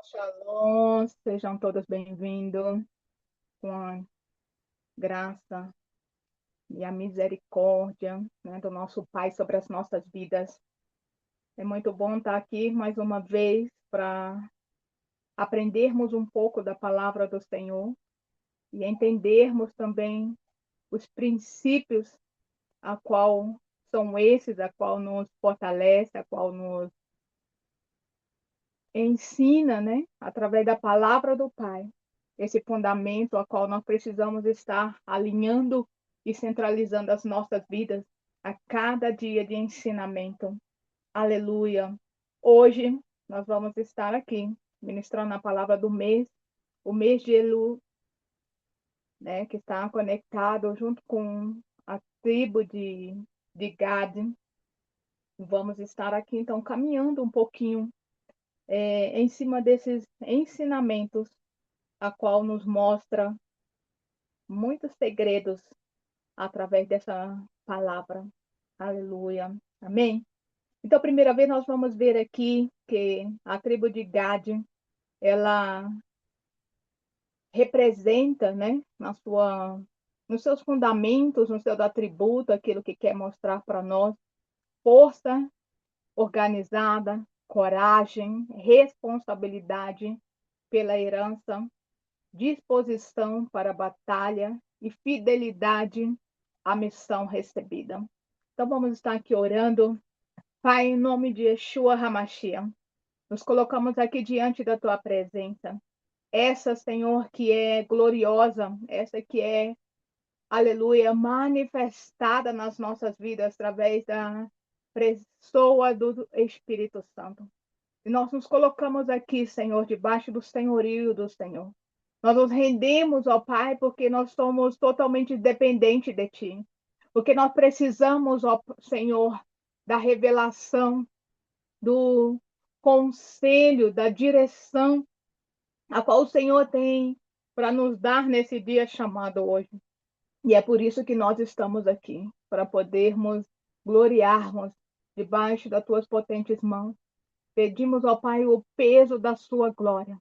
Shalom, sejam todos bem-vindos com a graça e a misericórdia, né, do nosso Pai sobre as nossas vidas. É muito bom estar aqui mais uma vez para aprendermos um pouco da palavra do Senhor e entendermos também os princípios a qual são esses, a qual nos fortalece, a qual nos ensina, né, através da palavra do Pai, esse fundamento a qual nós precisamos estar alinhando e centralizando as nossas vidas a cada dia de ensinamento. Aleluia. Hoje nós vamos estar aqui ministrando a palavra do mês, o mês de Elu, né, que está conectado junto com a tribo de Gad. Vamos estar aqui então caminhando um pouquinho em cima desses ensinamentos, a qual nos mostra muitos segredos através dessa palavra. Aleluia. Amém? Então, a primeira vez nós vamos ver aqui que a tribo de Gad, ela representa, né, nos seus fundamentos, no seu atributo, aquilo que quer mostrar para nós, força organizada, coragem, responsabilidade pela herança, disposição para a batalha e fidelidade à missão recebida. Então vamos estar aqui orando. Pai, em nome de Yeshua HaMashiach, nos colocamos aqui diante da tua presença. Essa, Senhor, que é gloriosa, essa que é, aleluia, manifestada nas nossas vidas através da pessoa do Espírito Santo. E nós nos colocamos aqui, Senhor, debaixo do senhorio do Senhor. Nós nos rendemos ao Pai porque nós somos totalmente dependentes de Ti. Porque nós precisamos, ó Senhor, da revelação, do conselho, da direção a qual o Senhor tem para nos dar nesse dia chamado hoje. E é por isso que nós estamos aqui, para podermos gloriarmos debaixo das Tuas potentes mãos. Pedimos ao Pai o peso da Sua glória,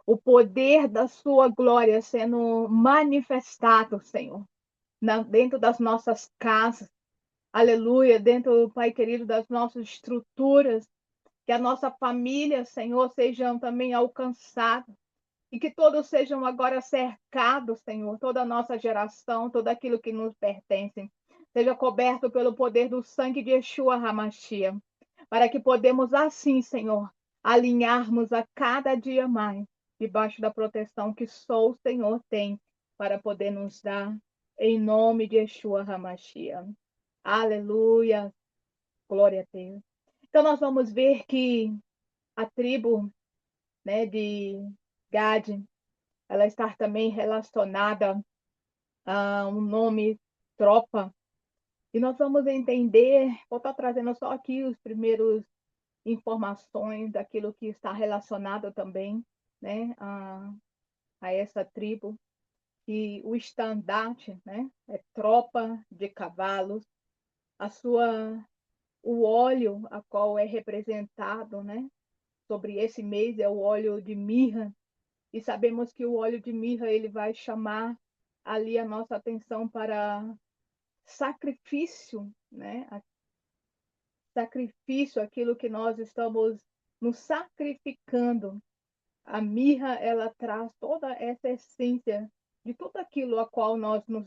o poder da Sua glória sendo manifestado, Senhor, dentro das nossas casas, aleluia, dentro, Pai querido, das nossas estruturas, que a nossa família, Senhor, sejam também alcançados, e que todos sejam agora cercados, Senhor, toda a nossa geração, tudo aquilo que nos pertence, seja coberto pelo poder do sangue de Yeshua HaMashiach, para que podemos assim, Senhor, alinharmos a cada dia mais, debaixo da proteção que só o Senhor tem para poder nos dar, em nome de Yeshua HaMashiach. Aleluia, glória a Deus. Então nós vamos ver que a tribo, né, de Gad, ela está também relacionada a um nome tropa. E nós vamos entender, vou estar trazendo só aqui os primeiros informações daquilo que está relacionado também, né, a essa tribo, que o estandarte, né, é tropa de cavalos, a sua o óleo a qual é representado, né, sobre esse mês é o óleo de mirra, e sabemos que o óleo de mirra ele vai chamar ali a nossa atenção para sacrifício, né? Sacrifício, aquilo que nós estamos nos sacrificando. A mirra, ela traz toda essa essência de tudo aquilo a qual nós nos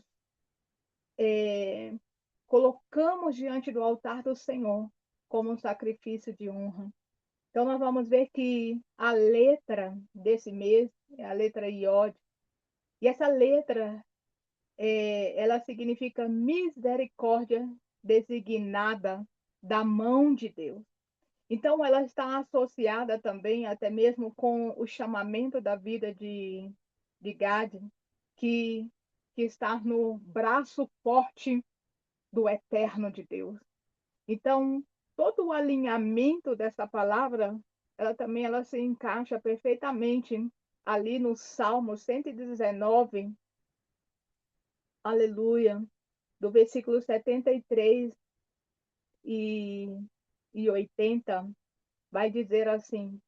colocamos diante do altar do Senhor como um sacrifício de honra. Então, nós vamos ver que a letra desse mês é a letra Iod. E essa letra, ela significa misericórdia designada da mão de Deus. Então, ela está associada também até mesmo com o chamamento da vida de Gad, que, que está no braço forte do eterno de Deus. Então, todo o alinhamento dessa palavra, ela se encaixa perfeitamente ali no Salmo 119, aleluia, do versículo 73 e 80, vai dizer assim: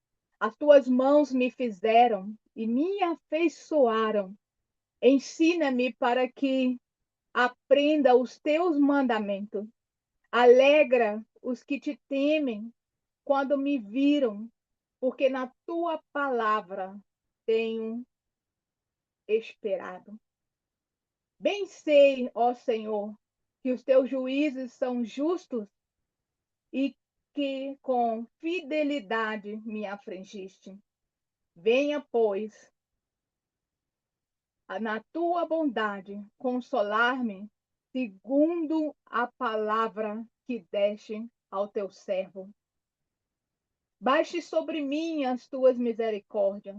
As tuas mãos me fizeram e me afeiçoaram. Ensina-me para que aprenda os teus mandamentos. Alegra os que te temem quando me viram, porque na tua palavra tenho esperado. Bem sei, ó Senhor, que os teus juízos são justos e que com fidelidade me afligiste. Venha, pois, na tua bondade, consolar-me, segundo a palavra que deste ao teu servo. Baixe sobre mim as tuas misericórdias,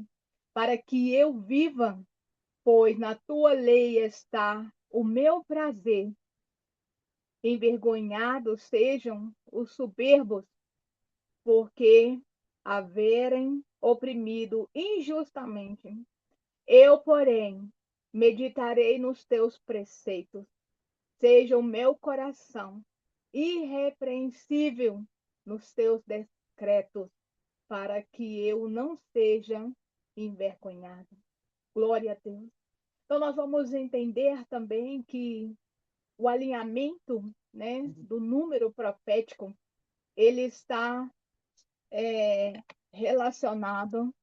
para que eu viva, pois na tua lei está o meu prazer. Envergonhados sejam os soberbos, porque haverem oprimido injustamente. Eu, porém, meditarei nos teus preceitos. Seja o meu coração irrepreensível nos teus decretos, para que eu não seja envergonhado. Glória a Deus. Então, nós vamos entender também que o alinhamento, né, do número profético, ele está relacionado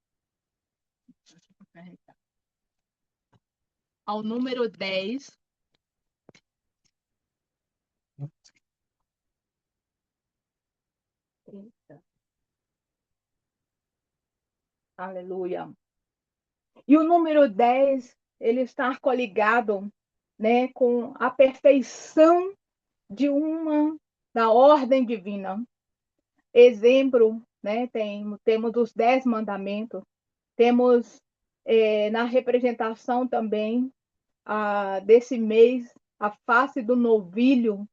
ao número 10. Aleluia. E o número 10, ele está coligado, né, com a perfeição de uma da ordem divina. Exemplo, né, temos os 10 mandamentos, temos na representação também desse mês a face do novilho,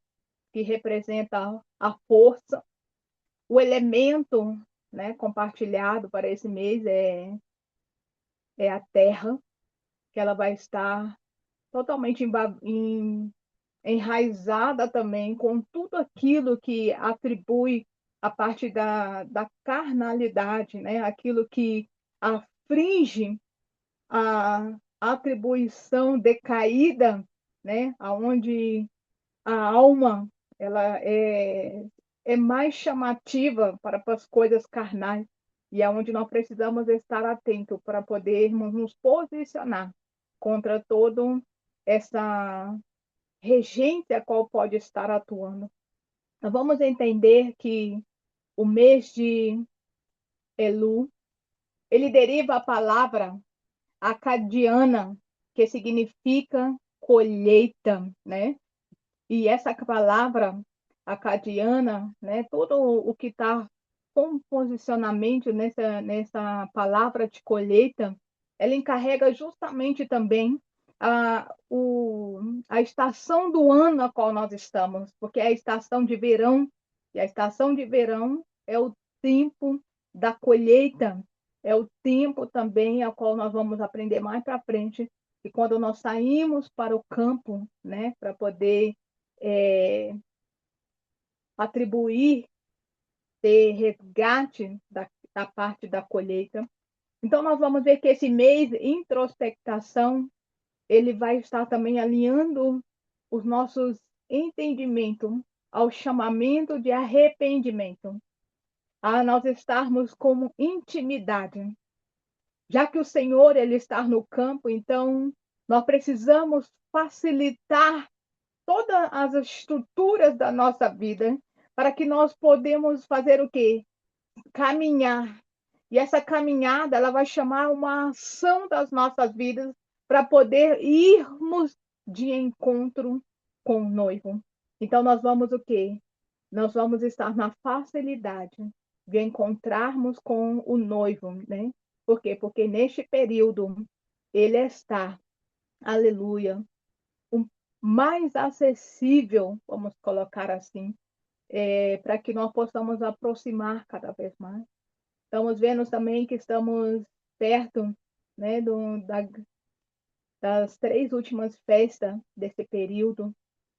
que representa a força. O elemento, né, compartilhado para esse mês é a terra, que ela vai estar totalmente enraizada também com tudo aquilo que atribui a parte da carnalidade, né? Aquilo que aflige a atribuição decaída, né? Aonde a alma ela é mais chamativa para as coisas carnais e é onde nós precisamos estar atentos para podermos nos posicionar contra todo essa regência a qual pode estar atuando. Nós vamos entender que o mês de Elu, ele deriva a palavra acadiana, que significa colheita, né? E essa palavra acadiana, né, todo o que está com posicionamento nessa palavra de colheita, ela encarrega justamente também a estação do ano a qual nós estamos, porque é a estação de verão, e a estação de verão é o tempo da colheita, é o tempo também a qual nós vamos aprender mais para frente, e quando nós saímos para o campo, né, para poder atribuir, ter resgate da parte da colheita. Então, nós vamos ver que esse mês, introspectação, ele vai estar também alinhando os nossos entendimentos ao chamamento de arrependimento, a nós estarmos como intimidade. Já que o Senhor ele está no campo, então nós precisamos facilitar todas as estruturas da nossa vida para que nós podemos fazer o quê? Caminhar. E essa caminhada, ela vai chamar uma ação das nossas vidas para poder irmos de encontro com o noivo. Então, nós vamos o quê? Nós vamos estar na facilidade de encontrarmos com o noivo, né? Por quê? Porque neste período, ele está, aleluia, mais acessível, vamos colocar assim, para que nós possamos aproximar cada vez mais. Estamos vendo também que estamos perto, né, das 3 últimas festas desse período.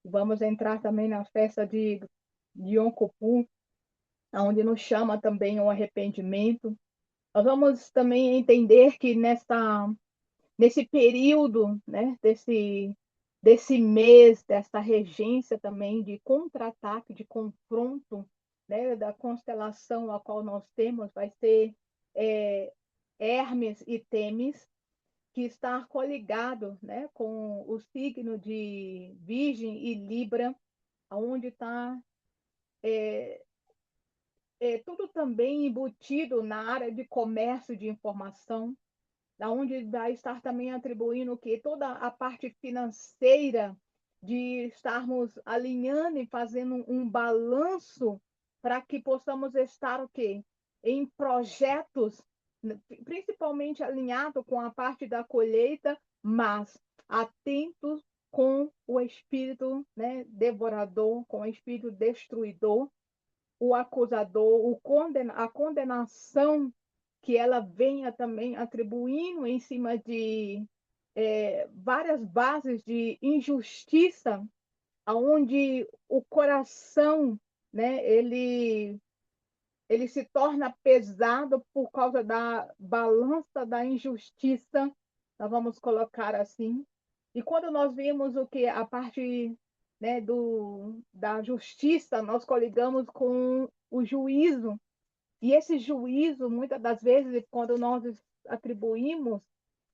Vamos entrar também na festa de Yom Kippur, onde nos chama também o arrependimento. Nós vamos também entender que nesse período, né, desse mês, dessa regência também de contra-ataque, de confronto, né, da constelação a qual nós temos, vai ser é, Hermes e Temis, que está coligado, né, com o signo de Virgem e Libra, onde está tudo também embutido na área de comércio de informação, da onde vai estar também atribuindo que toda a parte financeira de estarmos alinhando e fazendo um balanço para que possamos estar o quê? Em projetos, principalmente alinhado com a parte da colheita, mas atentos com o espírito, né, devorador, com o espírito destruidor, o acusador, a condenação que ela venha também atribuindo em cima de várias bases de injustiça, onde o coração, né, ele se torna pesado por causa da balança da injustiça, nós vamos colocar assim. E quando nós vimos o que a parte, né, da justiça, nós coligamos com o juízo. E esse juízo, muitas das vezes, quando nós atribuímos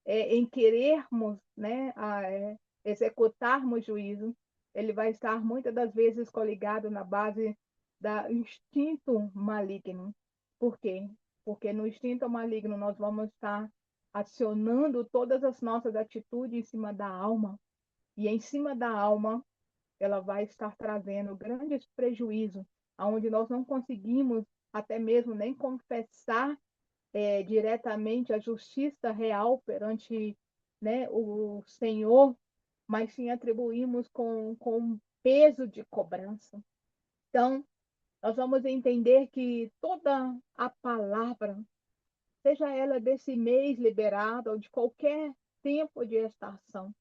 em querermos, né, executarmos juízo, ele vai estar muitas das vezes coligado na base da instinto maligno. Por quê? Porque no instinto maligno nós vamos estar acionando todas as nossas atitudes em cima da alma, e em cima da alma ela vai estar trazendo grandes prejuízos, aonde nós não conseguimos até mesmo nem confessar diretamente a justiça real perante, né, o Senhor, mas sim atribuímos com peso de cobrança. Então, nós vamos entender que toda a palavra, seja ela desse mês liberada ou de qualquer tempo de estação,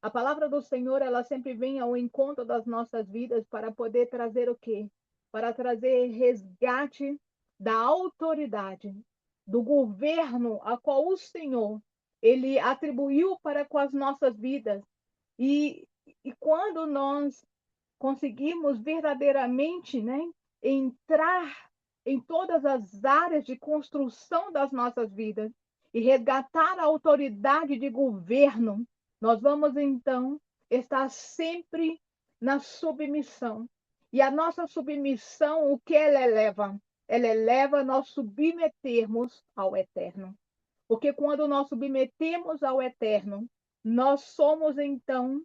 a palavra do Senhor, ela sempre vem ao encontro das nossas vidas para poder trazer o quê? Para trazer resgate da autoridade, do governo a qual o Senhor, ele atribuiu para com as nossas vidas. E, e quando nós conseguimos verdadeiramente, né, entrar em todas as áreas de construção das nossas vidas e resgatar a autoridade de governo, nós vamos então estar sempre na submissão. E a nossa submissão, o que ela eleva? Ela eleva nós submetermos ao eterno. Porque quando nós submetemos ao eterno, nós somos então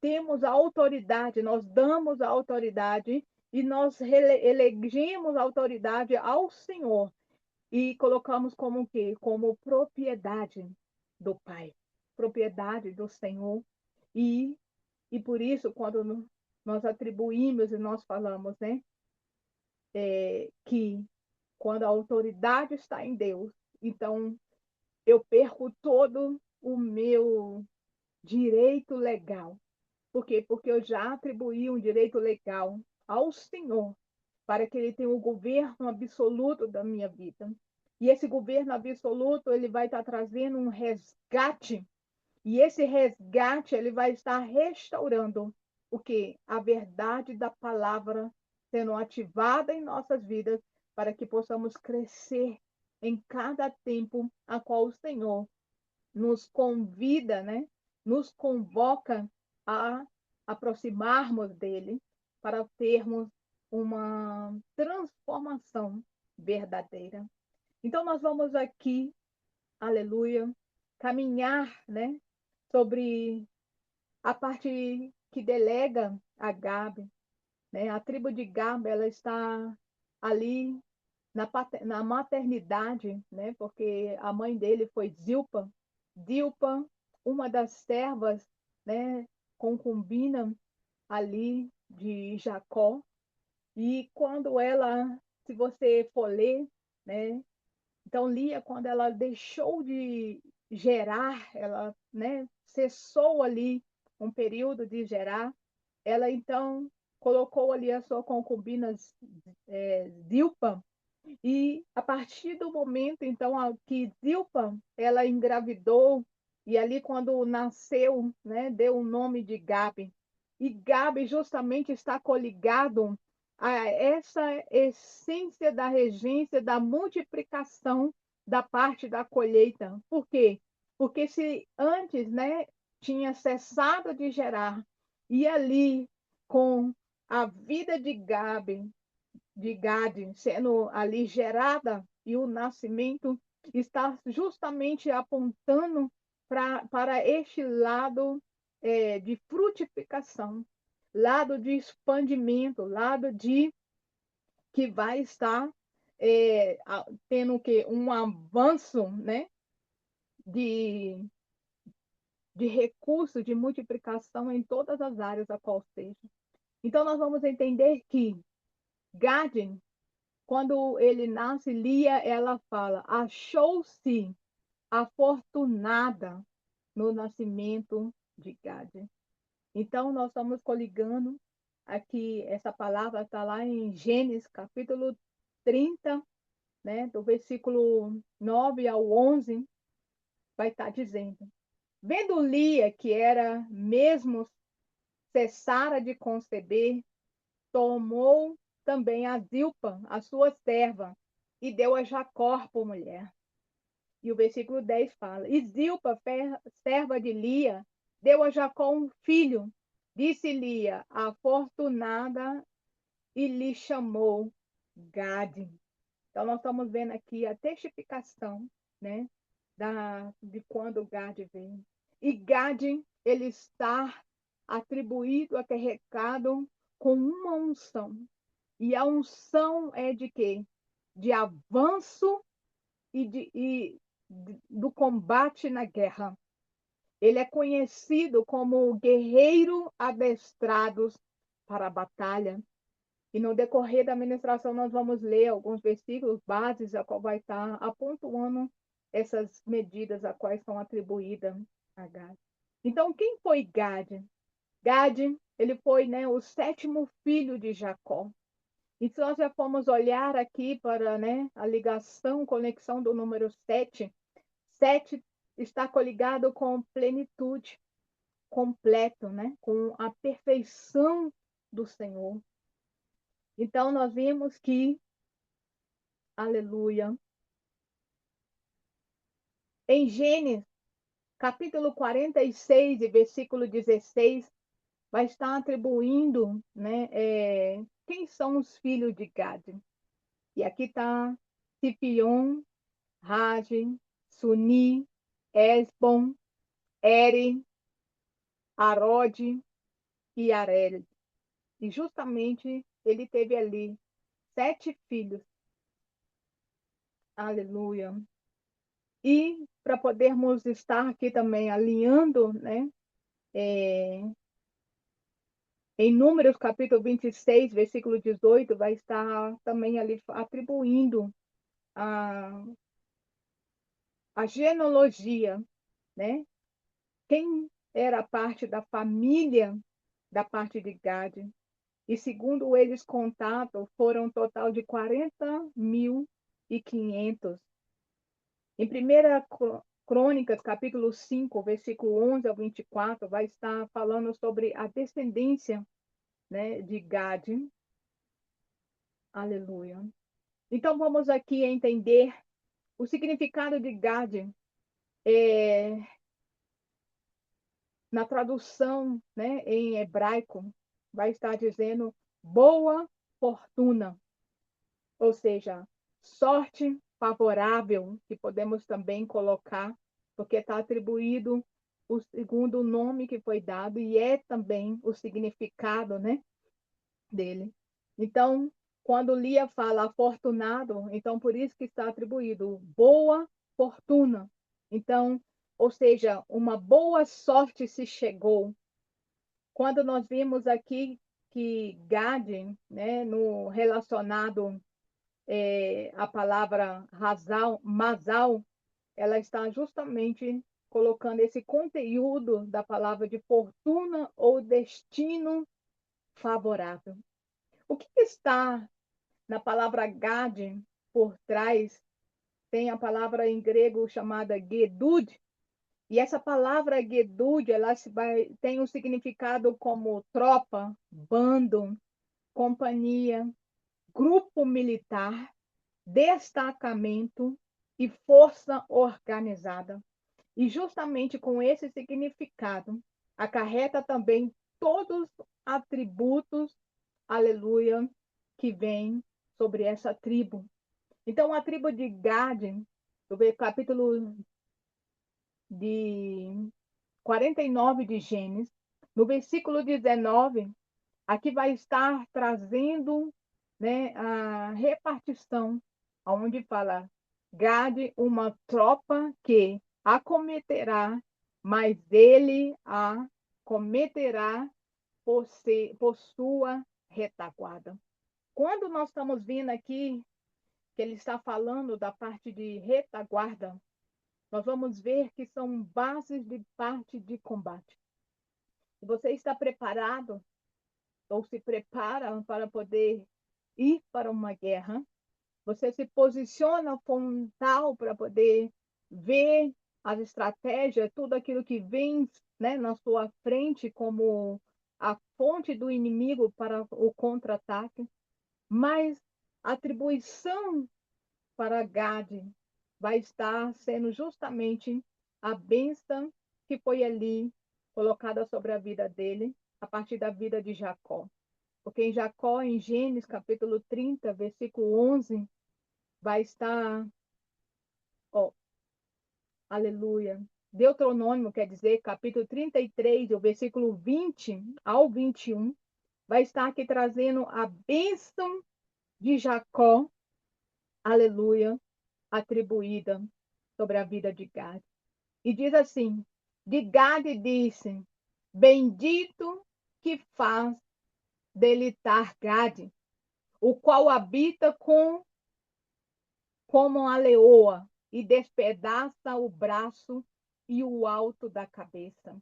temos a autoridade, nós damos a autoridade e nós elegemos a autoridade ao Senhor e colocamos como o quê? Como propriedade do Pai, propriedade do Senhor. E, e por isso, quando nós atribuímos e nós falamos, né, que quando a autoridade está em Deus, então eu perco todo o meu direito legal. Por quê? Porque eu já atribuí um direito legal ao Senhor para que ele tenha o governo absoluto da minha vida. E esse governo absoluto, ele vai estar trazendo um resgate, e esse resgate, ele vai estar restaurando o quê? A verdade da palavra sendo ativada em nossas vidas para que possamos crescer em cada tempo a qual o Senhor nos convida, né? Nos convoca a aproximarmos dele para termos uma transformação verdadeira. Então, nós vamos aqui, aleluia, caminhar, né, sobre a parte que delega a Gabe, né? A tribo de Gabe, ela está ali na maternidade, né? Porque a mãe dele foi Zilpa. Zilpa, uma das servas, né? Concubina ali de Jacó. E quando ela, se você for ler, né? Então, Lia, quando ela deixou de gerar, ela, né? Cessou ali um período de gerar, ela então colocou ali a sua concubina Zilpa E a partir do momento, então, que Zilpa, ela engravidou, e ali quando nasceu, né, deu o nome de Gabi. E Gabi justamente está coligado a essa essência da regência, da multiplicação da parte da colheita. Por quê? Porque se antes, né, tinha cessado de gerar, e ali com a vida de Gade sendo ali gerada, e o nascimento está justamente apontando para este lado de frutificação, lado de expandimento, lado de que vai estar tendo que um avanço, né, de, de recursos, de multiplicação em todas as áreas a qual seja. Então, nós vamos entender que Gade, quando ele nasce, Lia, ela fala: achou-se afortunada no nascimento de Gade. Então, nós estamos coligando aqui, essa palavra está lá em Gênesis, capítulo 30, né, do versículo 9 ao 11, vai estar dizendo: vendo Lia que era mesmo cessara de conceber, tomou também a Zilpa, a sua serva, e deu a Jacó por mulher. E o versículo 10 fala: e Zilpa, serva de Lia, deu a Jacó um filho. Disse Lia, afortunada, e lhe chamou Gade. Então, nós estamos vendo aqui a testificação, né, de quando Gade vem. E Gade, ele está atribuído, acarregado com uma unção. E a unção é de quê? De avanço do combate na guerra. Ele é conhecido como guerreiro adestrado para a batalha. E no decorrer da ministração nós vamos ler alguns versículos bases a qual vai estar apontando essas medidas a quais são atribuídas a Gade. Então, quem foi Gade? Gade, ele foi, né, o sétimo filho de Jacó. E se nós já formos olhar aqui para, né, a ligação, conexão do número 7, 7 está coligado com plenitude, completo, né, com a perfeição do Senhor. Então, nós vimos que, aleluia, em Gênesis, capítulo 46, e versículo 16, vai estar atribuindo, né, quem são os filhos de Gade. E aqui está Sipion, Rage, Suni, Esbon, Eri, Arode e Arel. E justamente ele teve ali 7 filhos. Aleluia. E para podermos estar aqui também alinhando, né? Em Números, capítulo 26, versículo 18, vai estar também ali atribuindo a, a genealogia, né? Quem era parte da família da parte de Gade. E segundo eles contados, foram um total de 40.500. Em 1 Crônicas, capítulo 5, versículo 11 ao 24, vai estar falando sobre a descendência, né, de Gade. Aleluia. Então, vamos aqui entender o significado de Gade. Na tradução, né, em hebraico, vai estar dizendo boa fortuna, ou seja, sorte favorável, que podemos também colocar, porque está atribuído o segundo nome que foi dado e é também o significado, né, dele. Então, quando Lia fala afortunado, então por isso que está atribuído boa fortuna. Então, ou seja, uma boa sorte se chegou. Quando nós vimos aqui que Gade, né, no relacionado a palavra razão, masal, ela está justamente colocando esse conteúdo da palavra de fortuna ou destino favorável. O que está na palavra Gade? por trás tem a palavra em grego chamada gedud, e essa palavra gedud, tem um significado como tropa, bando, companhia, grupo militar, destacamento e força organizada. E justamente com esse significado, acarreta também todos os atributos, aleluia, que vem sobre essa tribo. Então, a tribo de Gade, do capítulo de 49 de Gênesis, no versículo 19, aqui vai estar trazendo, né, a repartição, onde fala Gade, uma tropa que acometerá, mas ele a cometerá por sua retaguarda. Quando nós estamos vendo aqui que ele está falando da parte de retaguarda, nós vamos ver que são bases de parte de combate. Você está preparado ou se prepara para poder ir para uma guerra, você se posiciona frontal para poder ver as estratégias, tudo aquilo que vem, né, na sua frente como a fonte do inimigo para o contra-ataque, mas a atribuição para Gade vai estar sendo justamente a bênção que foi ali colocada sobre a vida dele, a partir da vida de Jacó. Porque em Jacó, em Gênesis capítulo 30, versículo 11, vai estar, ó, aleluia. Deuteronômio, quer dizer, capítulo 33, o versículo 20 ao 21, vai estar aqui trazendo a bênção de Jacó, aleluia, atribuída sobre a vida de Gade. E diz assim: de Gade disse: bendito que faz delitar Gade, o qual habita como a leoa e despedaça o braço e o alto da cabeça.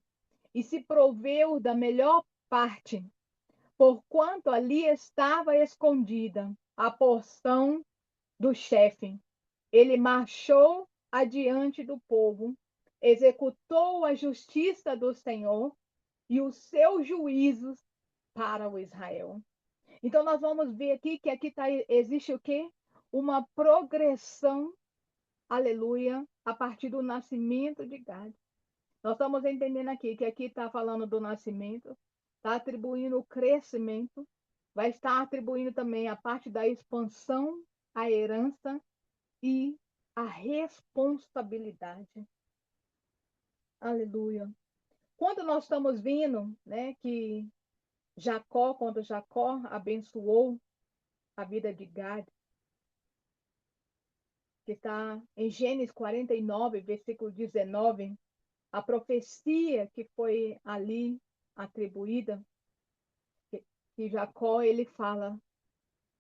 E se proveu da melhor parte, porquanto ali estava escondida a porção do chefe. Ele marchou adiante do povo, executou a justiça do Senhor e os seus juízos para o Israel. Então, nós vamos ver aqui que existe o quê? Uma progressão, aleluia, a partir do nascimento de Gade. Nós estamos entendendo aqui que aqui está falando do nascimento, está atribuindo o crescimento, vai estar atribuindo também a parte da expansão, a herança e a responsabilidade. Aleluia. Quando nós estamos vendo, né, que quando Jacó abençoou a vida de Gade, que está em Gênesis 49, versículo 19, a profecia que foi ali atribuída, que Jacó, ele fala,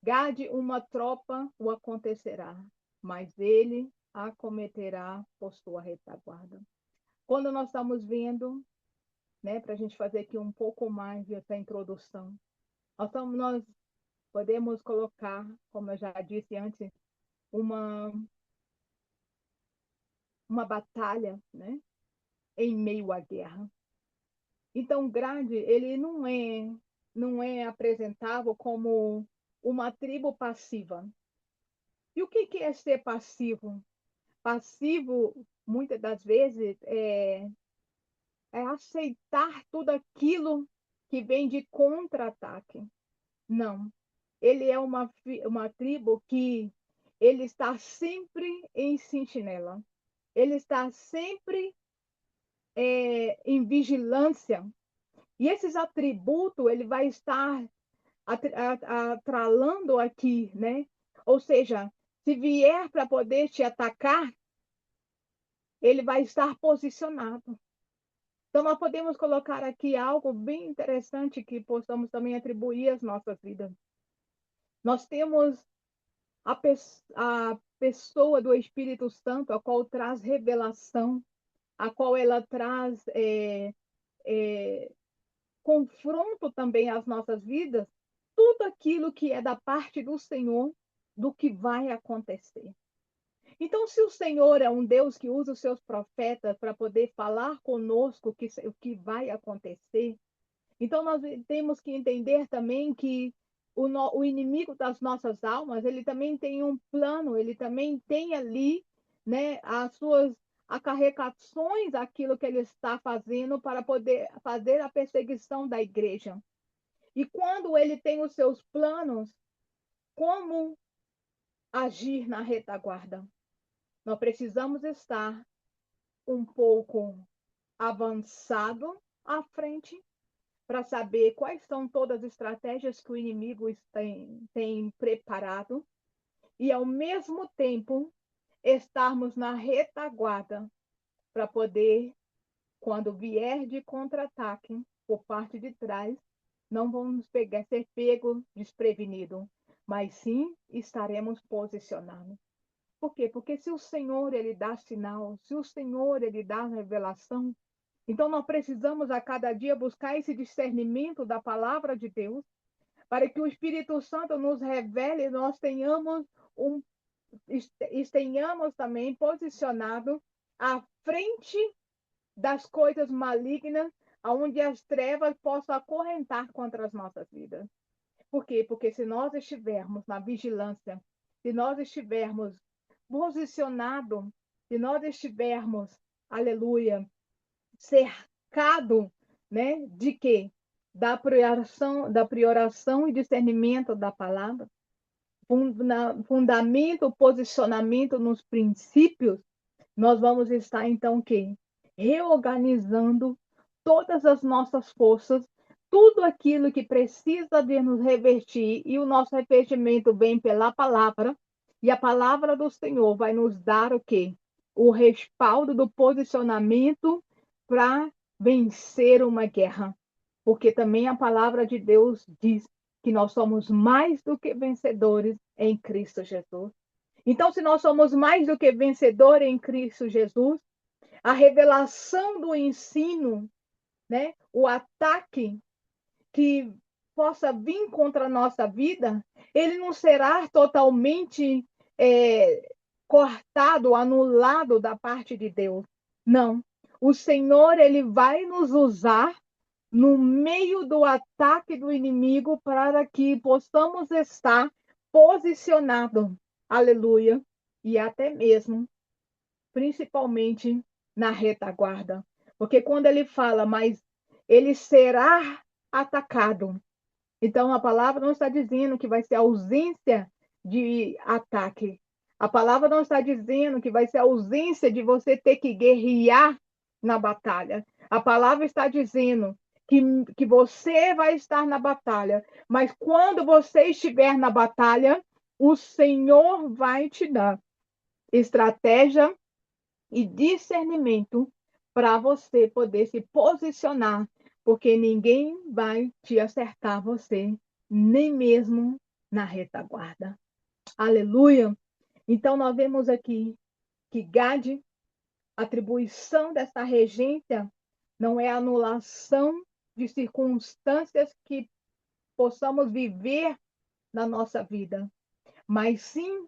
Gade, uma tropa o acontecerá, mas ele acometerá por sua retaguarda. Quando nós estamos vendo, né, para a gente fazer aqui um pouco mais dessa introdução, nós podemos colocar, como eu já disse antes, uma, uma batalha, né, em meio à guerra. Então, Gade, ele não é apresentável como uma tribo passiva. E o que é ser passivo? Passivo, muitas das vezes, é aceitar tudo aquilo que vem de contra-ataque. Não. Ele é uma tribo que ele está sempre em sentinela. Ele está sempre em vigilância. E esses atributos, ele vai estar atralando aqui, né? Ou seja, se vier para poder te atacar, ele vai estar posicionado. Então, nós podemos colocar aqui algo bem interessante que possamos também atribuir às nossas vidas. Nós temos a pessoa do Espírito Santo, a qual traz revelação, a qual ela traz confronto também às nossas vidas, tudo aquilo que é da parte do Senhor, do que vai acontecer. Então, se o Senhor é um Deus que usa os seus profetas para poder falar conosco o que vai acontecer, então nós temos que entender também que o inimigo das nossas almas, ele também tem um plano, ele também tem ali, né, as suas acarretações, aquilo que ele está fazendo para poder fazer a perseguição da igreja. E quando ele tem os seus planos, como agir na retaguarda? Nós precisamos estar um pouco avançado à frente para saber quais são todas as estratégias que o inimigo tem preparado e, ao mesmo tempo, estarmos na retaguarda para poder, quando vier de contra-ataque por parte de trás, não vamos ser pego desprevenido, mas sim estaremos posicionados. Por quê? Porque se o Senhor ele dá sinal, se o Senhor ele dá revelação, então nós precisamos a cada dia buscar esse discernimento da palavra de Deus, para que o Espírito Santo nos revele e nós tenhamos também posicionado à frente das coisas malignas, onde as trevas possam acorrentar contra as nossas vidas. Por quê? Porque se nós estivermos na vigilância, se nós estivermos posicionados, se nós estivermos, aleluia, cercado, né, de quê? Da prioração e discernimento da palavra, fundamento, posicionamento nos princípios, nós vamos estar, então, o quê? Reorganizando todas as nossas forças, tudo aquilo que precisa de nos revertir, e o nosso revestimento vem pela palavra, e a palavra do Senhor vai nos dar o quê? O respaldo do posicionamento para vencer uma guerra. Porque também a palavra de Deus diz que nós somos mais do que vencedores em Cristo Jesus. Então, se nós somos mais do que vencedores em Cristo Jesus, a revelação do ensino, né, o ataque que possa vir contra a nossa vida, ele não será totalmente cortado, anulado da parte de Deus. Não. O Senhor, ele vai nos usar no meio do ataque do inimigo para que possamos estar posicionados. Aleluia. E até mesmo, principalmente, na retaguarda. Porque quando ele fala, mas ele será atacado. Então, a palavra não está dizendo que vai ser ausência de ataque. A palavra não está dizendo que vai ser ausência de você ter que guerrear na batalha. A palavra está dizendo que você vai estar na batalha, mas quando você estiver na batalha, o Senhor vai te dar estratégia e discernimento para você poder se posicionar, porque ninguém vai te acertar você, nem mesmo na retaguarda. Aleluia! Então, nós vemos aqui que Gade, a atribuição dessa regência, não é anulação de circunstâncias que possamos viver na nossa vida, mas sim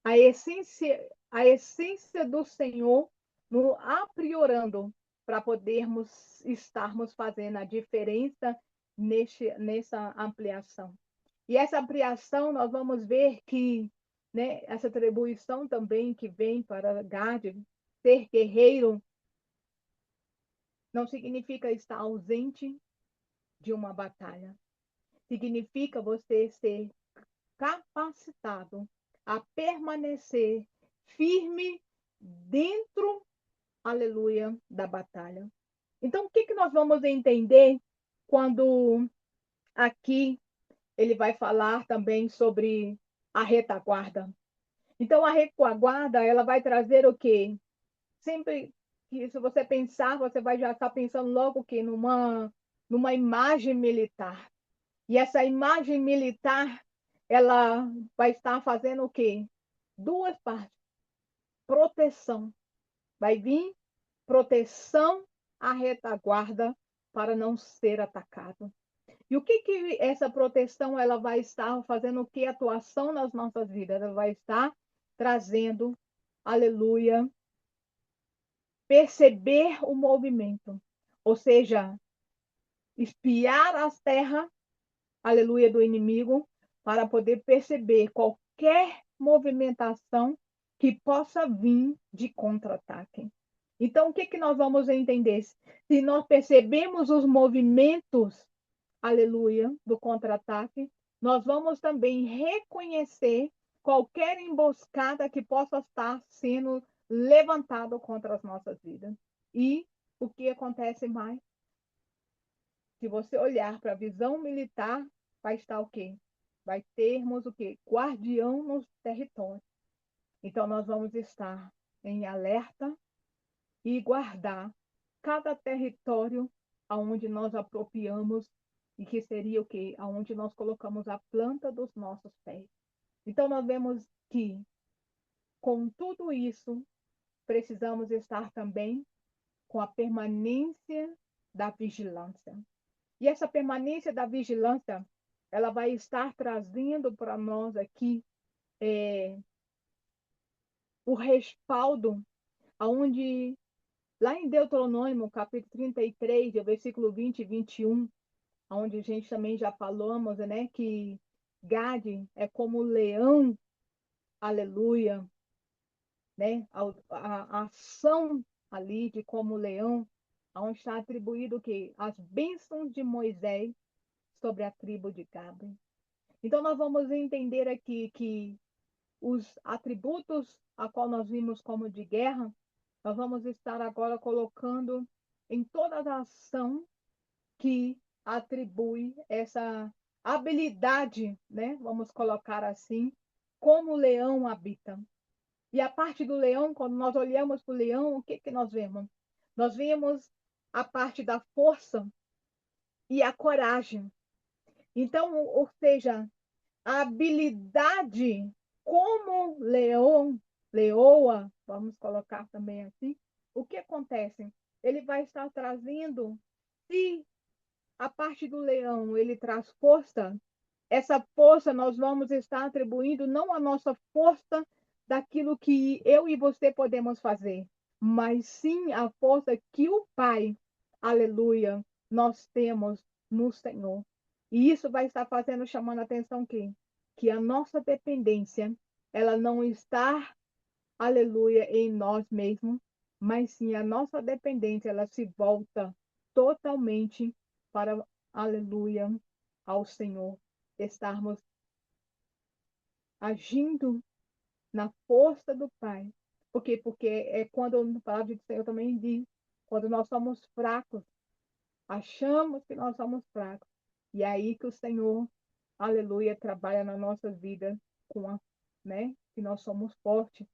a essência do Senhor no apriorando para podermos estarmos fazendo a diferença nessa ampliação. E essa ampliação, nós vamos ver que, né, essa atribuição também que vem para Gade, ser guerreiro, não significa estar ausente de uma batalha. Significa você ser capacitado a permanecer firme dentro, aleluia, da batalha. Então, o que nós vamos entender quando aqui ele vai falar também sobre a retaguarda? Então, a retaguarda, ela vai trazer o quê? Sempre que se você pensar, você vai já estar pensando logo o quê? Numa imagem militar. E essa imagem militar, ela vai estar fazendo o quê? Duas partes. Proteção. Vai vir proteção à retaguarda para não ser atacado. E o que essa proteção ela vai estar fazendo? O que atuação nas nossas vidas? Ela vai estar trazendo, aleluia, perceber o movimento. Ou seja, espiar as terras, aleluia, do inimigo, para poder perceber qualquer movimentação que possa vir de contra-ataque. Então, o que nós vamos entender? Se nós percebemos os movimentos, aleluia, do contra-ataque, nós vamos também reconhecer qualquer emboscada que possa estar sendo levantada contra as nossas vidas. E o que acontece mais? Se você olhar para a visão militar, vai estar o quê? Vai termos o quê? Guardião nos territórios. Então, nós vamos estar em alerta e guardar cada território aonde nós apropriamos e que seria o quê? Aonde nós colocamos a planta dos nossos pés. Então, nós vemos que, com tudo isso, precisamos estar também com a permanência da vigilância. E essa permanência da vigilância, ela vai estar trazendo para nós aqui o respaldo, aonde lá em Deuteronômio, capítulo 33, versículo 20 e 21, onde a gente também já falamos, né, que Gade é como o leão, aleluia, né, a ação ali de como leão, onde está atribuído o quê? As bênçãos de Moisés sobre a tribo de Gade. Então, nós vamos entender aqui que os atributos a qual nós vimos como de guerra, nós vamos estar agora colocando em toda a ação que atribui essa habilidade, né? Vamos colocar assim, como o leão habita. E a parte do leão, quando nós olhamos para o leão, o que que nós vemos? Nós vemos a parte da força e a coragem. Então, ou seja, a habilidade como leão, leoa, vamos colocar também assim, o que acontece? Ele vai estar trazendo, se a parte do leão ele traz força, essa força nós vamos estar atribuindo não a nossa força daquilo que eu e você podemos fazer, mas sim a força que o Pai, aleluia, nós temos no Senhor. E isso vai estar fazendo, chamando a atenção que a nossa dependência, ela não está, aleluia, em nós mesmos, mas sim a nossa dependência, ela se volta totalmente para, aleluia, ao Senhor. Estarmos agindo na força do Pai. Por quê? Porque é quando a palavra do Senhor também diz, quando nós somos fracos, achamos que nós somos fracos. E é aí que o Senhor, aleluia, trabalha na nossa vida com a, né? Que nós somos fortes.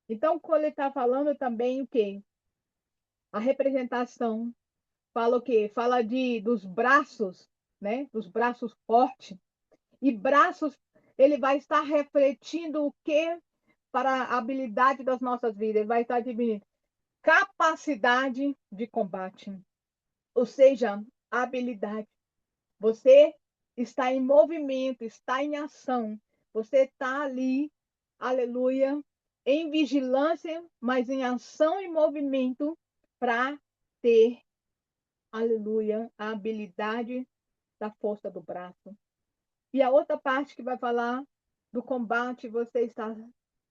Então, quando ele está falando também o quê? A representação fala o quê? Fala dos braços, né? Dos braços fortes. E braços, ele vai estar refletindo o quê? Para a habilidade das nossas vidas. Ele vai estar diminuindo capacidade de combate. Ou seja, habilidade. Você está em movimento, está em ação. Você está ali, aleluia, em vigilância, mas em ação e movimento para ter, aleluia, a habilidade da força do braço. E a outra parte que vai falar do combate, você está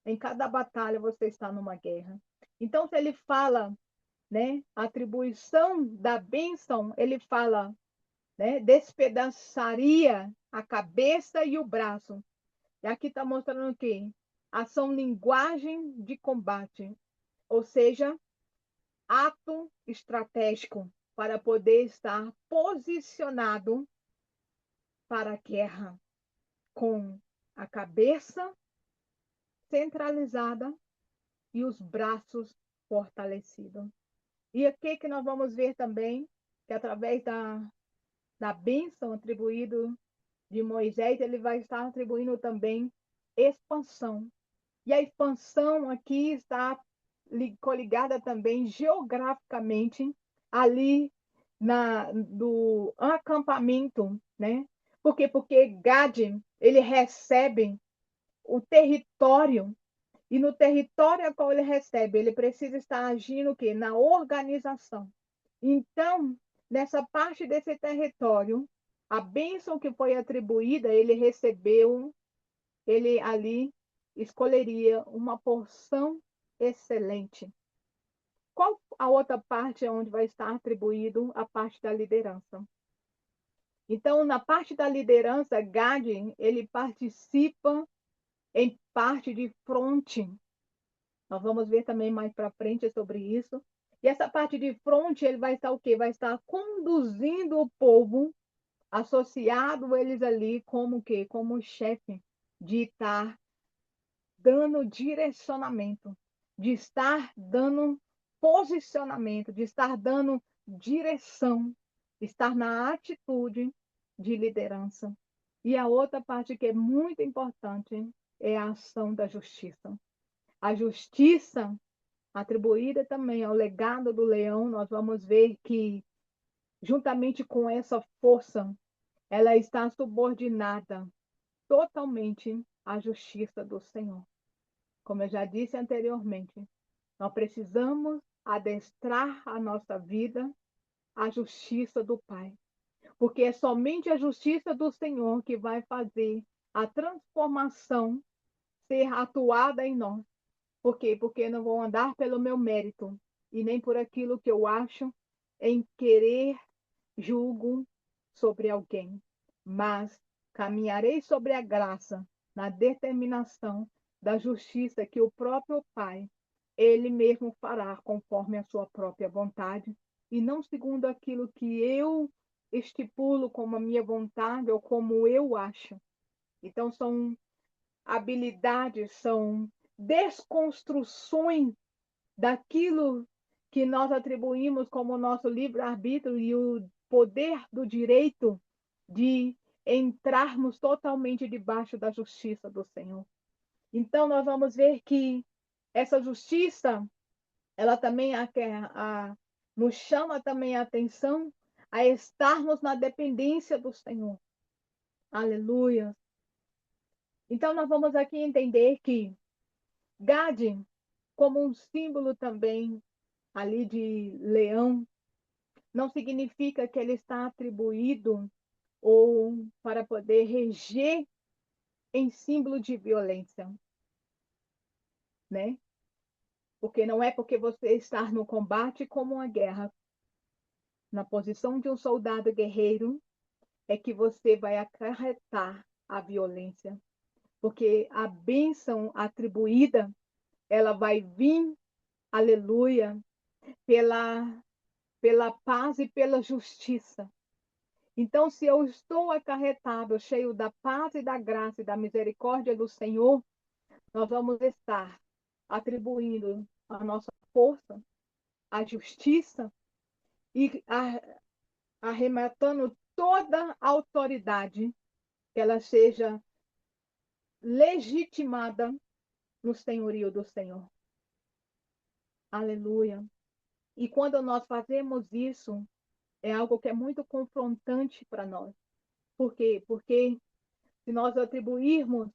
em cada batalha, você está numa guerra. Então, se ele fala, né, a atribuição da bênção, ele fala, né, despedaçaria a cabeça e o braço. E aqui está mostrando o quê? Ação, linguagem de combate, ou seja, ato estratégico para poder estar posicionado para a guerra com a cabeça centralizada e os braços fortalecidos. E aqui que nós vamos ver também que através da bênção atribuída de Moisés, ele vai estar atribuindo também expansão. E a expansão aqui está coligada também geograficamente ali do acampamento, né? Por quê? Porque Gade, ele recebe o território, e no território a qual ele recebe, ele precisa estar agindo o quê? Na organização. Então, nessa parte desse território, a bênção que foi atribuída, ele recebeu, ele ali escolheria uma porção excelente. Qual a outra parte onde vai estar atribuído a parte da liderança? Então, na parte da liderança, Gad, ele participa em parte de fronte. Nós vamos ver também mais para frente sobre isso. E essa parte de fronte, ele vai estar o quê? Vai estar conduzindo o povo, associado eles ali como o quê? Como chefe, de estar dando direcionamento, de estar dando posicionamento, de estar dando direção, estar na atitude de liderança. E a outra parte que é muito importante é a ação da justiça. A justiça atribuída também ao legado do leão, nós vamos ver que, juntamente com essa força, ela está subordinada totalmente à justiça do Senhor. Como eu já disse anteriormente, nós precisamos adestrar a nossa vida à justiça do Pai, porque é somente a justiça do Senhor que vai fazer a transformação ser atuada em nós. Por quê? Porque não vou andar pelo meu mérito e nem por aquilo que eu acho em querer julgo sobre alguém, mas caminharei sobre a graça, na determinação da justiça que o próprio Pai, ele mesmo fará conforme a sua própria vontade, e não segundo aquilo que eu estipulo como a minha vontade ou como eu acho. Então, são habilidades, são desconstruções daquilo que nós atribuímos como nosso livre-arbítrio e o poder do direito de entrarmos totalmente debaixo da justiça do Senhor. Então, nós vamos ver que essa justiça, ela também nos chama também a atenção a estarmos na dependência do Senhor. Aleluia. Então, nós vamos aqui entender que Gade, como um símbolo também ali de leão, não significa que ele está atribuído ou para poder reger em símbolo de violência, né? Porque não é porque você está no combate como uma guerra, na posição de um soldado guerreiro, é que você vai acarretar a violência, porque a bênção atribuída, ela vai vir, aleluia, pela paz e pela justiça. Então, se eu estou acarretado, cheio da paz e da graça e da misericórdia do Senhor, nós vamos estar atribuindo a nossa força, a justiça e arrematando toda a autoridade, que ela seja legitimada no senhorio do Senhor. Aleluia. E quando nós fazemos isso, é algo que é muito confrontante para nós. Por quê? Porque se nós atribuirmos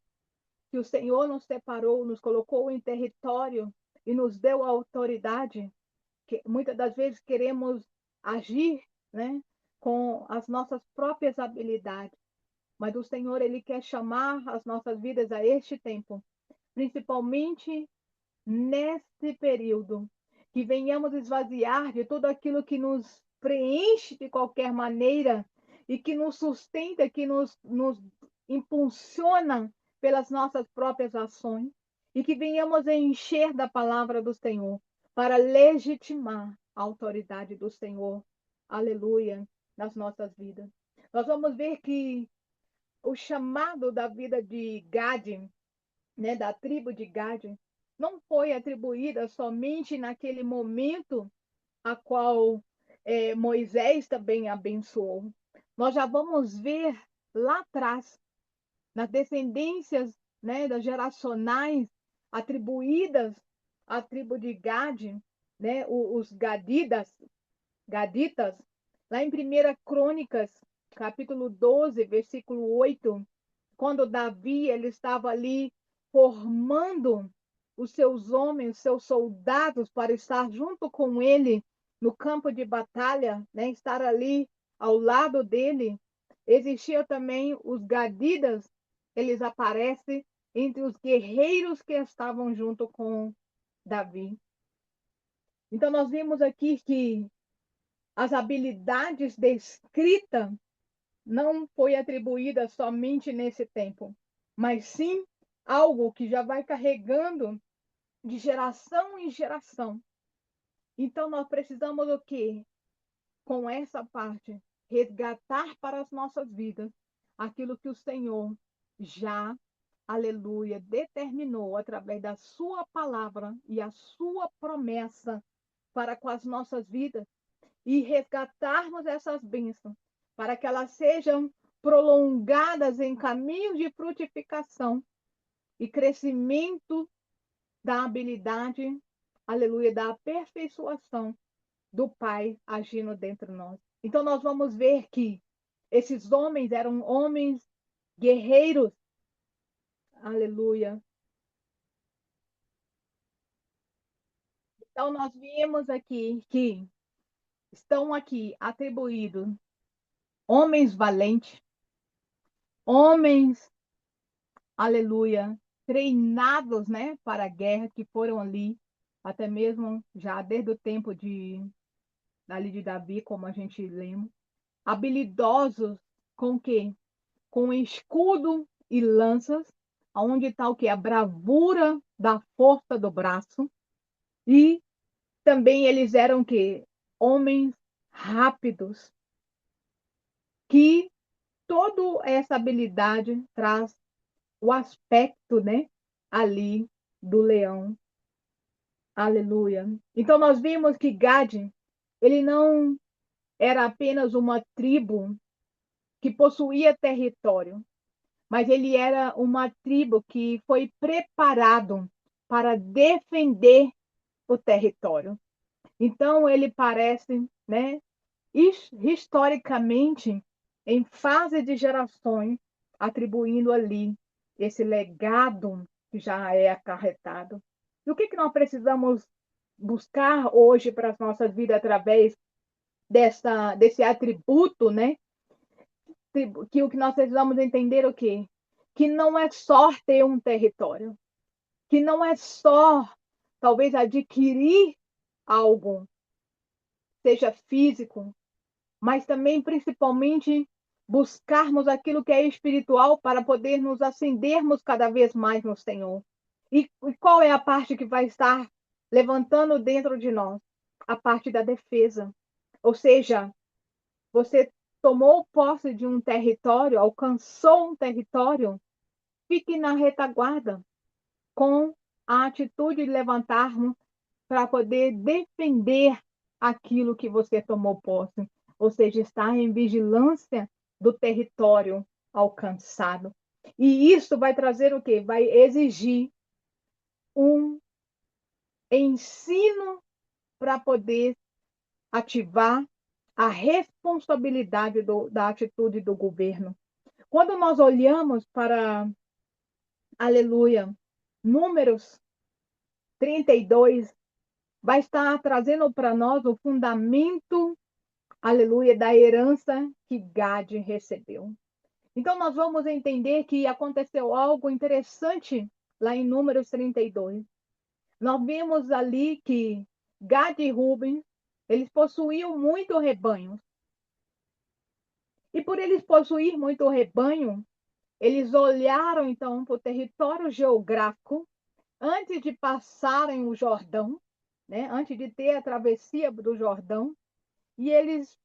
que o Senhor nos separou, nos colocou em território e nos deu a autoridade, que muitas das vezes queremos agir, né, com as nossas próprias habilidades, mas o Senhor, ele quer chamar as nossas vidas a este tempo, principalmente nesse período, que venhamos esvaziar de tudo aquilo que nos preenche de qualquer maneira e que nos sustenta, que nos impulsiona pelas nossas próprias ações, e que venhamos encher da palavra do Senhor para legitimar a autoridade do Senhor, aleluia, nas nossas vidas. Nós vamos ver que o chamado da vida de Gade, né, da tribo de Gade, não foi atribuída somente naquele momento a qual Moisés também abençoou. Nós já vamos ver lá atrás, nas descendências, né, das geracionais atribuídas à tribo de Gade, né, os gaditas, Lá em 1 Crônicas, capítulo 12, versículo 8, quando Davi ele estava ali formando os seus homens, os seus soldados para estar junto com ele no campo de batalha, né? Estar ali ao lado dele. Existia também os gadidas, eles aparecem entre os guerreiros que estavam junto com Davi. Então nós vimos aqui que as habilidades de escrita não foi atribuída somente nesse tempo, mas sim algo que já vai carregando de geração em geração. Então nós precisamos o quê? Com essa parte, resgatar para as nossas vidas aquilo que o Senhor já, aleluia, determinou através da sua palavra e a sua promessa para com as nossas vidas e resgatarmos essas bênçãos para que elas sejam prolongadas em caminhos de frutificação e crescimento da habilidade, aleluia, da aperfeiçoação do Pai agindo dentro de nós. Então, nós vamos ver que esses homens eram homens guerreiros, aleluia. Então, nós vimos aqui que estão aqui atribuídos homens valentes, homens, aleluia, treinados, né, para a guerra, que foram ali, até mesmo já desde o tempo ali de Davi, como a gente lembra, habilidosos com o quê? Com escudo e lanças, onde está o quê? A bravura da força do braço, e também eles eram o quê? Homens rápidos, que toda essa habilidade traz o aspecto, né, ali do leão. Aleluia. Então nós vimos que Gade, ele não era apenas uma tribo que possuía território, mas ele era uma tribo que foi preparado para defender o território. Então ele parece, né, historicamente, em fase de gerações, atribuindo ali esse legado que já é acarretado. E o que nós precisamos buscar hoje para as nossas vidas através desse atributo, né? Que o que nós precisamos entender o quê? Que não é só ter um território, que não é só talvez adquirir algo, seja físico, mas também, principalmente, buscarmos aquilo que é espiritual para poder nos acendermos cada vez mais no Senhor. E qual é a parte que vai estar levantando dentro de nós? A parte da defesa. Ou seja, você tomou posse de um território, alcançou um território, fique na retaguarda com a atitude de levantarmos para poder defender aquilo que você tomou posse, ou seja, estar em vigilância do território alcançado. E isso vai trazer o quê? Vai exigir um ensino para poder ativar a responsabilidade da atitude do governo. Quando nós olhamos para, aleluia, Números 32, vai estar trazendo para nós o fundamento, aleluia, da herança que Gade recebeu. Então, nós vamos entender que aconteceu algo interessante lá em Números 32. Nós vimos ali que Gade e Rubens, eles possuíam muito rebanho. E por eles possuir muito rebanho, eles olharam então para o território geográfico antes de passarem o Jordão, né? Antes de ter a travessia do Jordão, e eles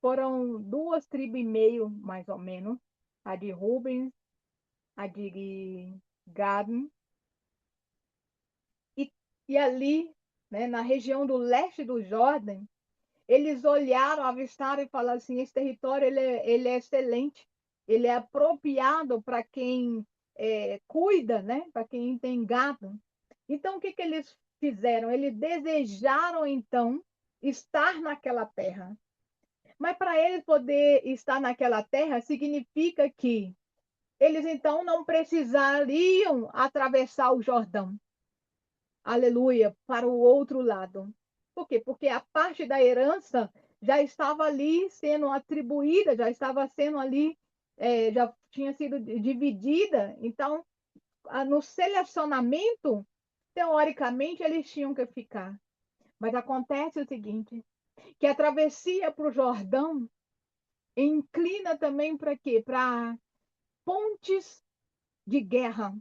foram duas tribos e meio, mais ou menos, a de Rubens, a de Gad, e, e ali, né, na região do leste do Jordão, eles olharam, avistaram e falaram assim, esse território ele é excelente, ele é apropriado para quem cuida, né, para quem tem gado. Então, o que eles fizeram? Eles desejaram, então, estar naquela terra. Mas para eles poder estar naquela terra, significa que eles então não precisariam atravessar o Jordão. Aleluia, para o outro lado. Por quê? Porque a parte da herança já estava ali sendo atribuída, já estava sendo ali, já tinha sido dividida. Então, no selecionamento, teoricamente, eles tinham que ficar. Mas acontece o seguinte, que a travessia para o Jordão inclina também para quê? Para pontes de guerra,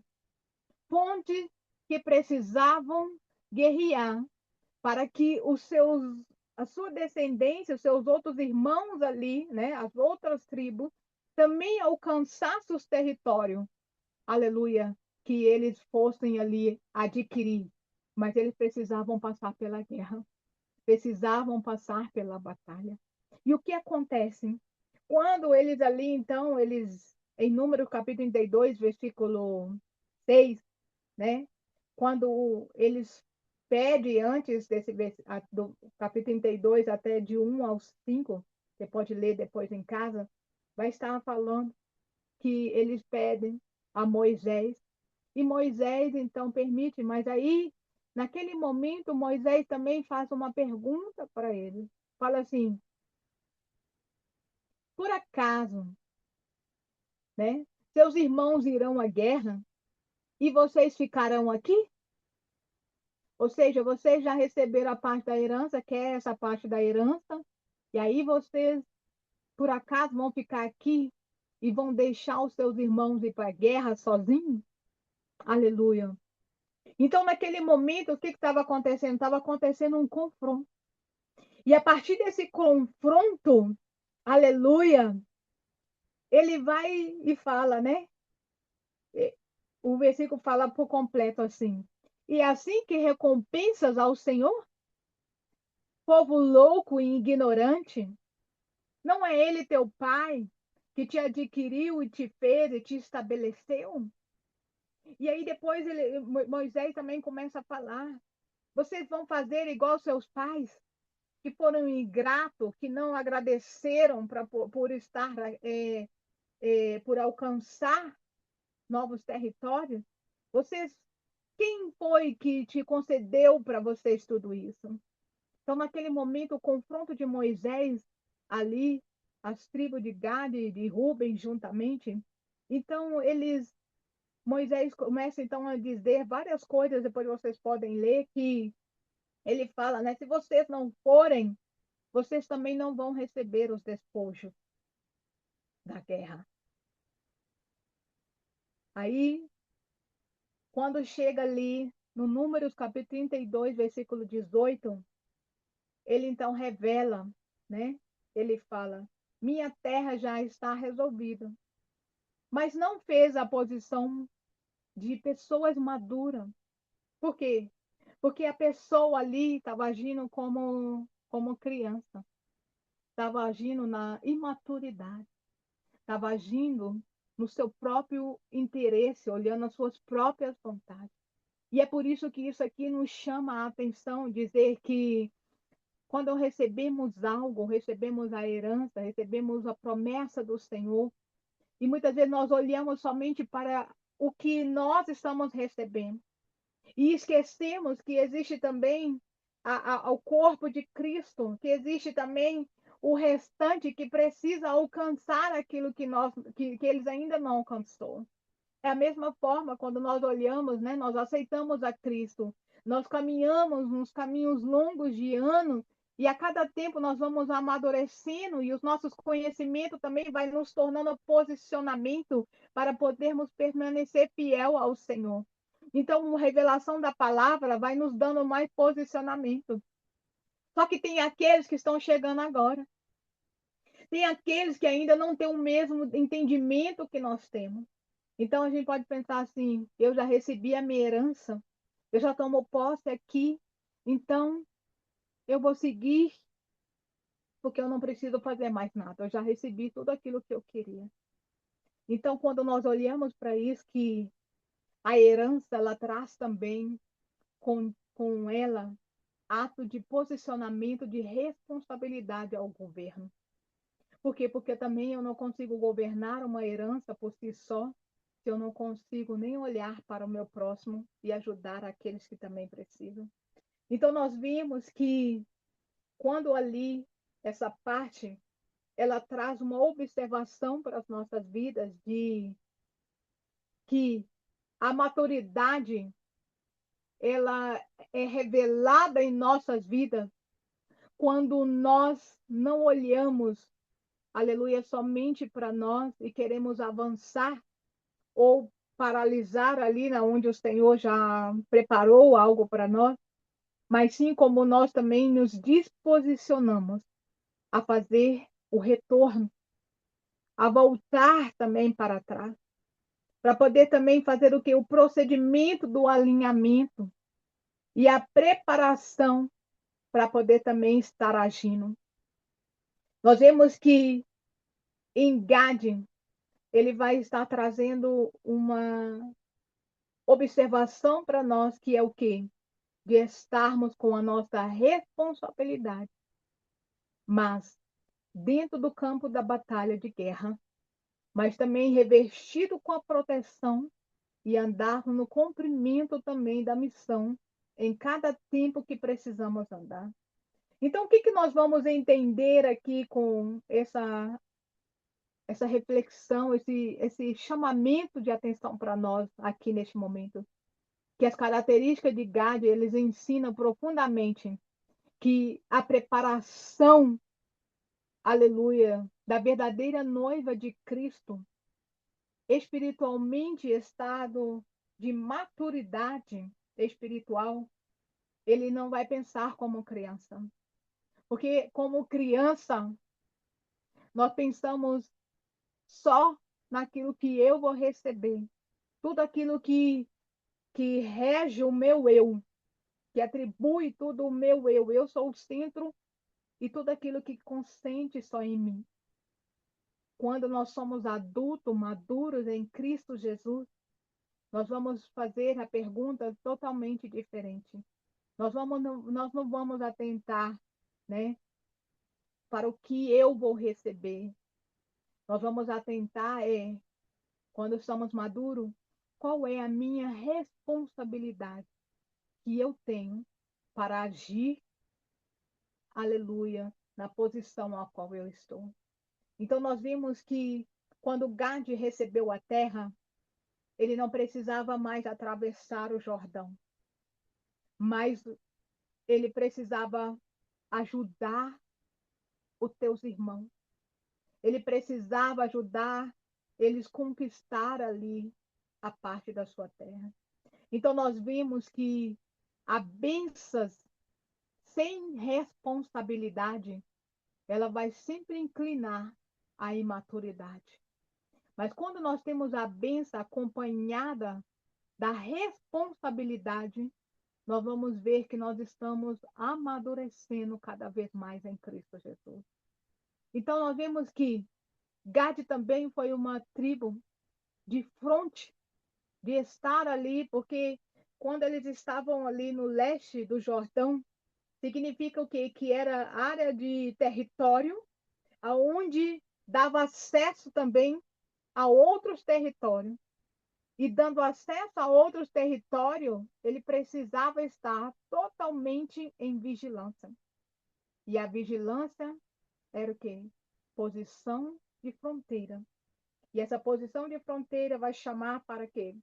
pontes que precisavam guerrear para que a sua descendência, os seus outros irmãos ali, né, as outras tribos, também alcançassem os territórios, aleluia, que eles fossem ali adquirir. Mas eles precisavam passar pela guerra, precisavam passar pela batalha. E o que acontece? Quando eles ali, então, em Números capítulo 32, versículo 6, né? Quando eles pedem antes do capítulo 32 até de 1 ao 5, você pode ler depois em casa, vai estar falando que eles pedem a Moisés, e Moisés então permite, mas aí, naquele momento, Moisés também faz uma pergunta para ele. Fala assim: por acaso, né, seus irmãos irão à guerra e vocês ficarão aqui? Ou seja, vocês já receberam a parte da herança, que é essa parte da herança, e aí vocês, por acaso, vão ficar aqui e vão deixar os seus irmãos ir para a guerra sozinhos? Aleluia. Então, naquele momento, o que estava acontecendo? Estava acontecendo um confronto. E a partir desse confronto, aleluia, ele vai e fala, né? O versículo fala por completo assim: e assim que recompensas ao Senhor, povo louco e ignorante, não é ele teu pai que te adquiriu e te fez e te estabeleceu? E aí depois Moisés também começa a falar: vocês vão fazer igual seus pais, que foram ingratos, que não agradeceram por estar, por alcançar novos territórios? Vocês, quem foi que te concedeu para vocês tudo isso? Então, naquele momento, o confronto de Moisés ali, as tribos de Gade e de Ruben juntamente, então Moisés começa então a dizer várias coisas, depois vocês podem ler, que ele fala, né? Se vocês não forem, vocês também não vão receber os despojos da guerra. Aí, quando chega ali no Números capítulo 32, versículo 18, ele então revela, né? Ele fala: minha terra já está resolvida. Mas não fez a posição de pessoas maduras. Por quê? Porque a pessoa ali estava agindo como criança, estava agindo na imaturidade, estava agindo no seu próprio interesse, olhando as suas próprias vontades. E é por isso que isso aqui nos chama a atenção, dizer que quando recebemos algo, recebemos a herança, recebemos a promessa do Senhor, e muitas vezes nós olhamos somente para o que nós estamos recebendo. E esquecemos que existe também ao corpo de Cristo, que existe também o restante que precisa alcançar aquilo que eles ainda não alcançou. É a mesma forma quando nós olhamos, né? Nós aceitamos a Cristo, nós caminhamos nos caminhos longos de anos e a cada tempo nós vamos amadurecendo e os nossos conhecimentos também vai nos tornando posicionamento para podermos permanecer fiel ao Senhor. Então, a revelação da palavra vai nos dando mais posicionamento. Só que tem aqueles que estão chegando agora. Tem aqueles que ainda não têm o mesmo entendimento que nós temos. Então a gente pode pensar assim: eu já recebi a minha herança, eu já tomo posse aqui, então eu vou seguir, porque eu não preciso fazer mais nada, eu já recebi tudo aquilo que eu queria. Então, quando nós olhamos para isso, que a herança ela traz também com ela ato de posicionamento de responsabilidade ao governo. Por quê? Porque também eu não consigo governar uma herança por si só, se eu não consigo nem olhar para o meu próximo e ajudar aqueles que também precisam. Então, nós vimos que quando ali, essa parte, ela traz uma observação para as nossas vidas de que a maturidade, ela é revelada em nossas vidas quando nós não olhamos, aleluia, somente para nós e queremos avançar ou paralisar ali na onde o Senhor já preparou algo para nós, mas sim como nós também nos disposicionamos a fazer o retorno, a voltar também para trás, para poder também fazer o que? O procedimento do alinhamento e a preparação para poder também estar agindo. Nós vemos que em Gade, ele vai estar trazendo uma observação para nós, que é o quê? De estarmos com a nossa responsabilidade, mas dentro do campo da batalha de guerra, mas também revestido com a proteção e andarmos no cumprimento também da missão em cada tempo que precisamos andar. Então, o que que nós vamos entender aqui com essa reflexão, esse chamamento de atenção para nós aqui neste momento? Que as características de Gade, eles ensinam profundamente que a preparação, aleluia, da verdadeira noiva de Cristo, espiritualmente estado de maturidade espiritual, ele não vai pensar como criança. Porque como criança, nós pensamos só naquilo que eu vou receber. Tudo aquilo que rege o meu eu, que atribui tudo o meu eu. Eu sou o centro e tudo aquilo que consente só em mim. Quando nós somos adultos, maduros em Cristo Jesus, nós vamos fazer a pergunta totalmente diferente. Nós não vamos atentar, né, para o que eu vou receber. Nós vamos atentar, quando estamos maduros, qual é a minha responsabilidade que eu tenho para agir, aleluia, na posição a qual eu estou. Então, nós vimos que quando Gade recebeu a terra, ele não precisava mais atravessar o Jordão, mas ele precisava ajudar os teus irmãos. Ele precisava ajudar eles conquistar ali a parte da sua terra. Então nós vimos que a bênção sem responsabilidade, ela vai sempre inclinar à imaturidade. Mas quando nós temos a bênção acompanhada da responsabilidade, nós vamos ver que nós estamos amadurecendo cada vez mais em Cristo Jesus. Então, nós vemos que Gade também foi uma tribo de fronte, de estar ali, porque quando eles estavam ali no leste do Jordão, significa o quê? Que era área de território, aonde dava acesso também a outros territórios. E dando acesso a outros territórios, ele precisava estar totalmente em vigilância. E a vigilância era o quê? Posição de fronteira. E essa posição de fronteira vai chamar para quê?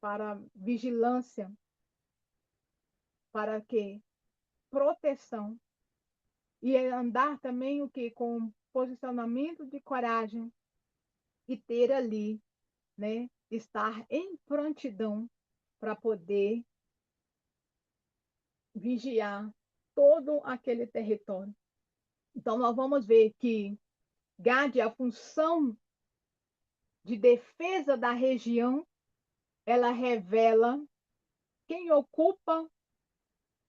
Para vigilância, para quê? Proteção. E andar também o quê? Com posicionamento de coragem e ter ali, né? Estar em prontidão para poder vigiar todo aquele território. Então, nós vamos ver que Gade, a função de defesa da região, ela revela quem ocupa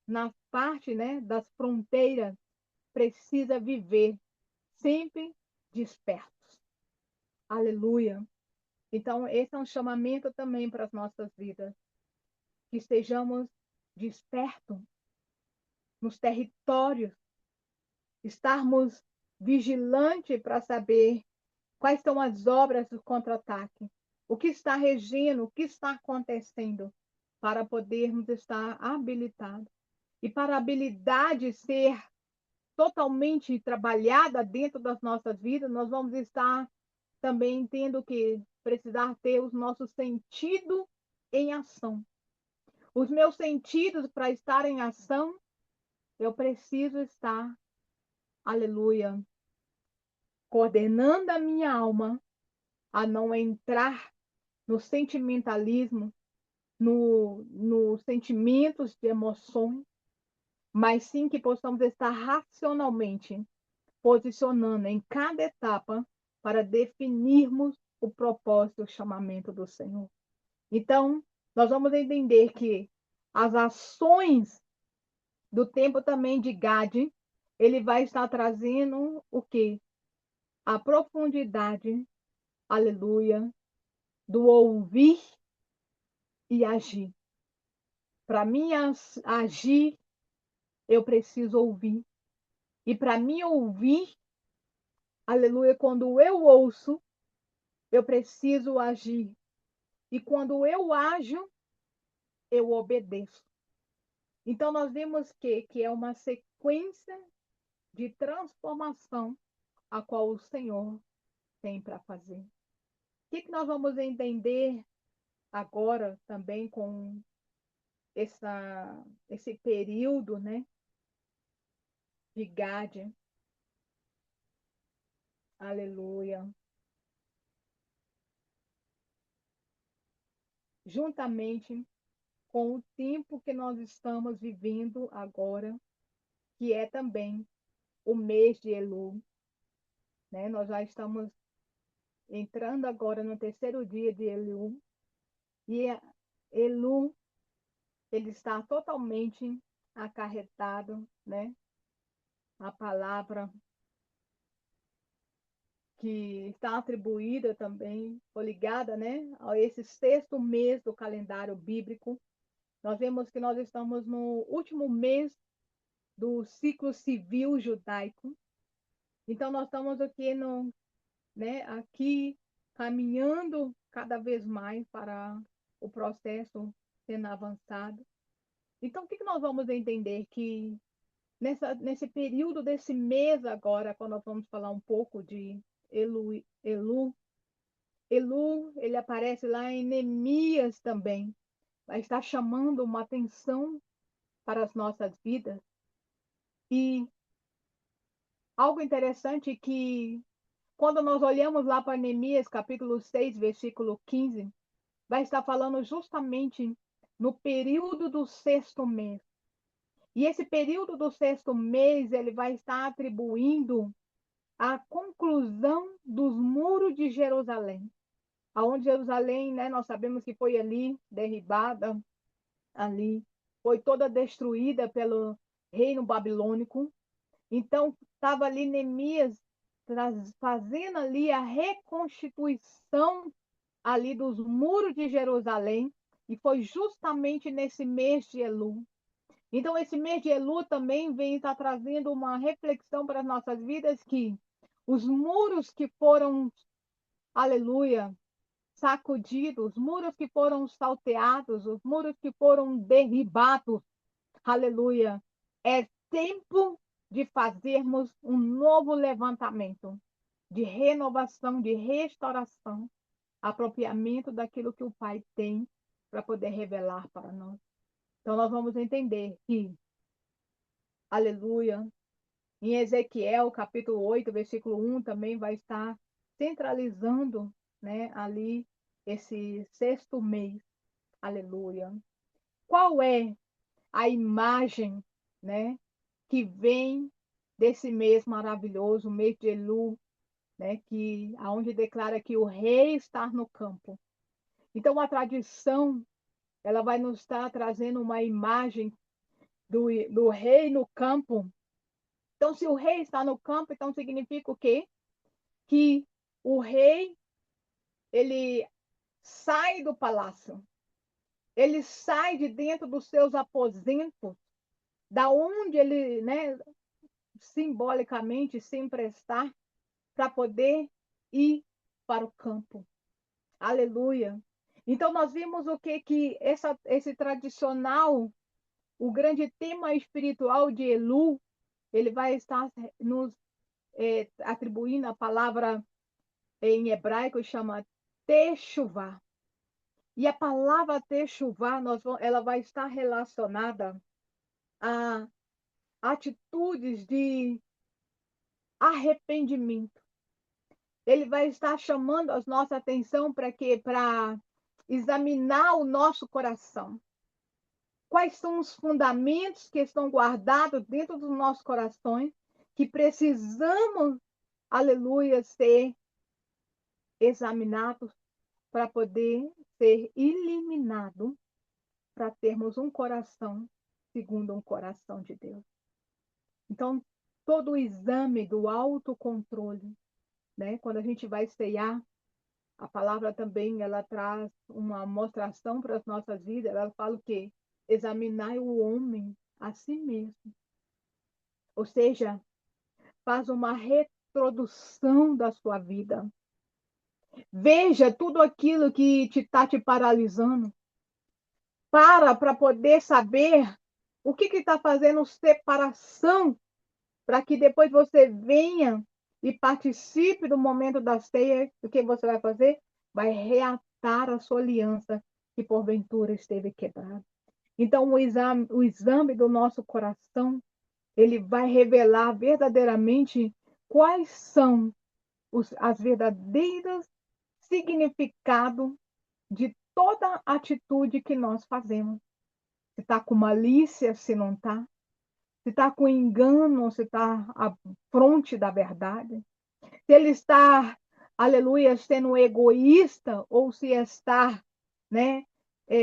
na parte, né, das fronteiras precisa viver sempre despertos. Aleluia. Então, esse é um chamamento também para as nossas vidas, que estejamos despertos nos territórios, estarmos vigilante para saber quais são as obras do contra-ataque, o que está regendo, o que está acontecendo, para podermos estar habilitados. E para a habilidade ser totalmente trabalhada dentro das nossas vidas, nós vamos estar também tendo que precisar ter os nossos sentidos em ação. Os meus sentidos para estar em ação, eu preciso estar, aleluia, coordenando a minha alma a não entrar no sentimentalismo, no sentimentos de emoções, mas sim que possamos estar racionalmente posicionando em cada etapa para definirmos o propósito e o chamamento do Senhor. Então, nós vamos entender que as ações do tempo também de Gade, ele vai estar trazendo o quê? A profundidade, aleluia, do ouvir e agir. Para mim agir, eu preciso ouvir. E para mim ouvir, aleluia, quando eu ouço, eu preciso agir. E quando eu ajo, eu obedeço. Então nós vemos que é uma sequência de transformação a qual o Senhor tem para fazer. O que nós vamos entender agora também com esse período, né, de Gade? Aleluia. Juntamente com o tempo que nós estamos vivendo agora, que é também o mês de Elu, né? Nós já estamos entrando agora no terceiro dia de Elu, e Elu, ele está totalmente acarretado, né? A palavra que está atribuída também, ou ligada, né, a esse sexto mês do calendário bíblico. Nós vemos que nós estamos no último mês do ciclo civil judaico. Então nós estamos aqui aqui caminhando cada vez mais para o processo sendo avançado. Então o que nós vamos entender que nesse período desse mês agora, quando nós vamos falar um pouco de Elu, ele aparece lá em Neemias também, vai estar chamando uma atenção para as nossas vidas. E algo interessante que, quando nós olhamos lá para Neemias, capítulo 6, versículo 15, vai estar falando justamente no período do sexto mês. E esse período do sexto mês, ele vai estar atribuindo a conclusão dos muros de Jerusalém. Aonde Jerusalém, né, nós sabemos que foi ali derribada, ali, foi toda destruída pelo reino babilônico. Então, estava ali Neemias fazendo ali a reconstituição ali dos muros de Jerusalém, e foi justamente nesse mês de Elu. Então, esse mês de Elu também vem estar trazendo uma reflexão para as nossas vidas que os muros que foram, aleluia, sacudidos, os muros que foram salteados, os muros que foram derribados, aleluia, é tempo de fazermos um novo levantamento, de renovação, de restauração, apropriamento daquilo que o Pai tem para poder revelar para nós. Então, nós vamos entender que, aleluia, em Ezequiel, capítulo 8, versículo 1, também vai estar centralizando, né, ali esse sexto mês. Aleluia. Qual é a imagem, né, que vem desse mês maravilhoso, o mês de Elu, né, que aonde declara que o rei está no campo. Então a tradição, ela vai nos estar trazendo uma imagem do rei no campo. Então, se o rei está no campo, então significa o quê? Que o rei, ele sai do palácio, ele sai de dentro dos seus aposentos, da onde ele, né, simbolicamente se emprestar para poder ir para o campo. Aleluia. Então, nós vimos o que esse tradicional, o grande tema espiritual de Elu, ele vai estar nos atribuindo a palavra em hebraico, chama Techuvá. E a palavra Techuvá, ela vai estar relacionada a atitudes de arrependimento. Ele vai estar chamando a nossa atenção para quê? Para examinar o nosso coração. Quais são os fundamentos que estão guardados dentro dos nossos corações que precisamos, aleluia, ser examinados para poder ser eliminado, para termos um coração segundo um coração de Deus. Então, todo o exame do autocontrole, né? Quando a gente vai ceiar, a palavra também ela traz uma mostração para as nossas vidas. Ela fala o quê? Examinar o homem a si mesmo. Ou seja, faz uma reprodução da sua vida. Veja tudo aquilo que está te paralisando. Para poder saber o que está fazendo separação, para que depois você venha e participe do momento da ceia. O que você vai fazer? Vai reatar a sua aliança que porventura esteve quebrada. Então, o exame do nosso coração, ele vai revelar verdadeiramente quais são as verdadeiras significados de toda atitude que nós fazemos. Se está com malícia, se não está. Se está com engano, se está à fronte da verdade. Se ele está, aleluia, sendo egoísta, ou se está, né,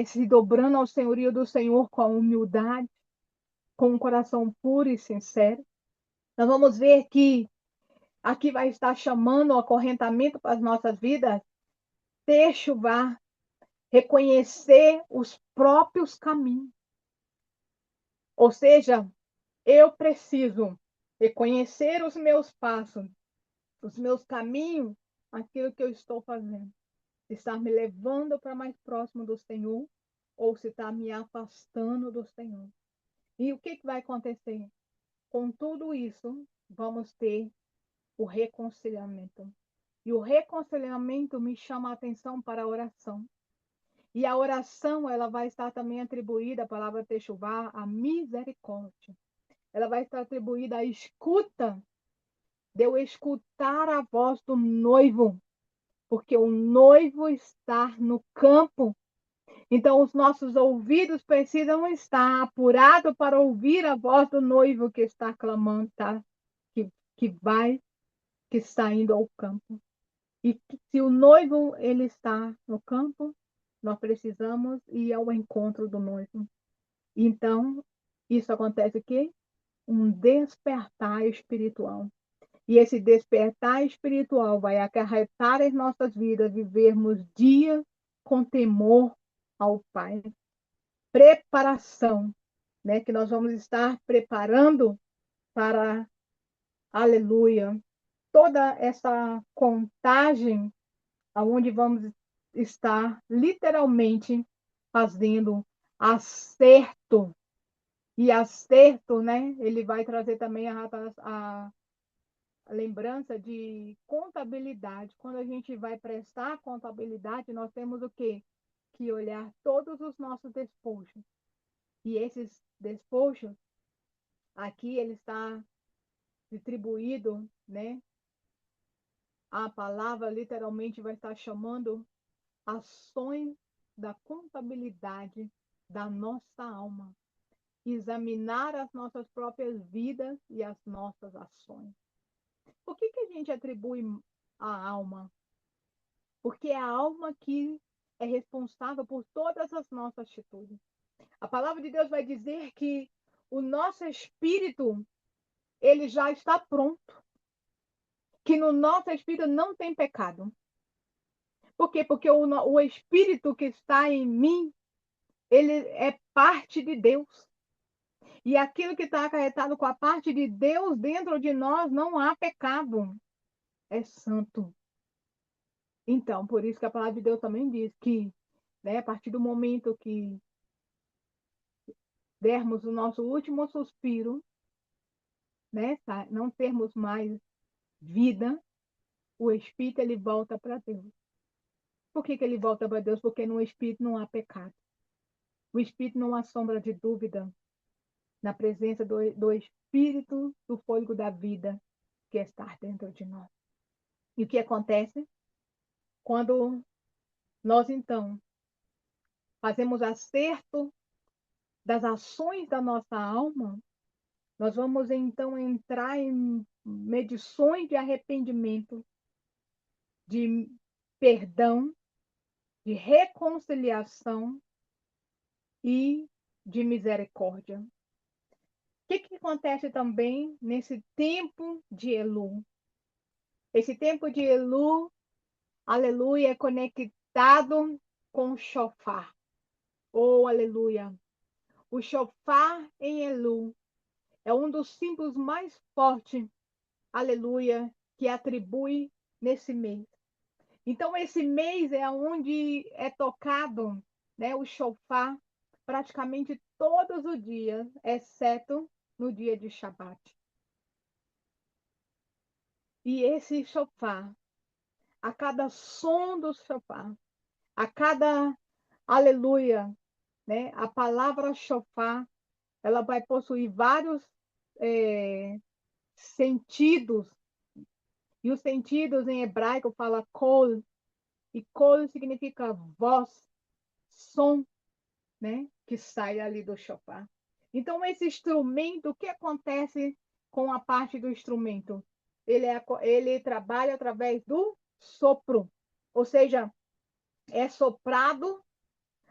se dobrando ao senhorio do Senhor com a humildade, com um coração puro e sincero. Nós vamos ver que aqui vai estar chamando o acorrentamento para as nossas vidas, Techuvá, reconhecer os próprios caminhos. Ou seja, eu preciso reconhecer os meus passos, os meus caminhos, aquilo que eu estou fazendo. Se está me levando para mais próximo do Senhor, ou se está me afastando do Senhor. E o que vai acontecer? Com tudo isso, vamos ter o reconciliamento. E o reconciliamento me chama a atenção para a oração. E a oração, ela vai estar também atribuída, a palavra Techuvá, a misericórdia. Ela vai estar atribuída à escuta, de eu escutar a voz do noivo, porque o noivo está no campo. Então, os nossos ouvidos precisam estar apurados para ouvir a voz do noivo que está clamando, tá? Que está indo ao campo. E se o noivo ele está no campo, nós precisamos ir ao encontro do noivo. Então, isso acontece o quê? Um despertar espiritual. E esse despertar espiritual vai acarretar em nossas vidas vivermos dias com temor ao Pai. Preparação, né? Que nós vamos estar preparando para, aleluia, toda essa contagem aonde vamos estar literalmente fazendo acerto. E acerto, né? Ele vai trazer também a lembrança de contabilidade. Quando a gente vai prestar contabilidade, nós temos o quê? Que olhar todos os nossos despojos. E esses despojos, aqui ele está distribuído, né? A palavra literalmente vai estar chamando ações da contabilidade da nossa alma. Examinar as nossas próprias vidas e as nossas ações. Por que a gente atribui a alma? Porque é a alma que é responsável por todas as nossas atitudes. A palavra de Deus vai dizer que o nosso espírito, ele já está pronto. Que no nosso espírito não tem pecado. Por quê? Porque o espírito que está em mim, ele é parte de Deus. E aquilo que está acarretado com a parte de Deus dentro de nós, não há pecado. É santo. Então, por isso que a palavra de Deus também diz que, né, a partir do momento que dermos o nosso último suspiro, né, não termos mais vida, o Espírito ele volta para Deus. Por que ele volta para Deus? Porque no Espírito não há pecado. O Espírito não há sombra de dúvida na presença do Espírito do fôlego da vida que está dentro de nós. E o que acontece? Quando nós, então, fazemos acerto das ações da nossa alma, nós vamos, então, entrar em medições de arrependimento, de perdão, de reconciliação e de misericórdia. O que acontece também nesse tempo de Elu? Esse tempo de Elu, aleluia, é conectado com o shofar. Oh, aleluia! O shofar em Elu é um dos símbolos mais fortes, aleluia, que atribui nesse mês. Então, esse mês é onde é tocado, né, o shofar praticamente todos os dias, exceto no dia de Shabat. E esse shofar, a cada som do shofar, a cada aleluia, né, a palavra shofar, ela vai possuir vários sentidos. E os sentidos em hebraico fala kol, e kol significa voz, som, né, que sai ali do shofar. Então, esse instrumento, o que acontece com a parte do instrumento? Ele trabalha através do sopro, ou seja, é soprado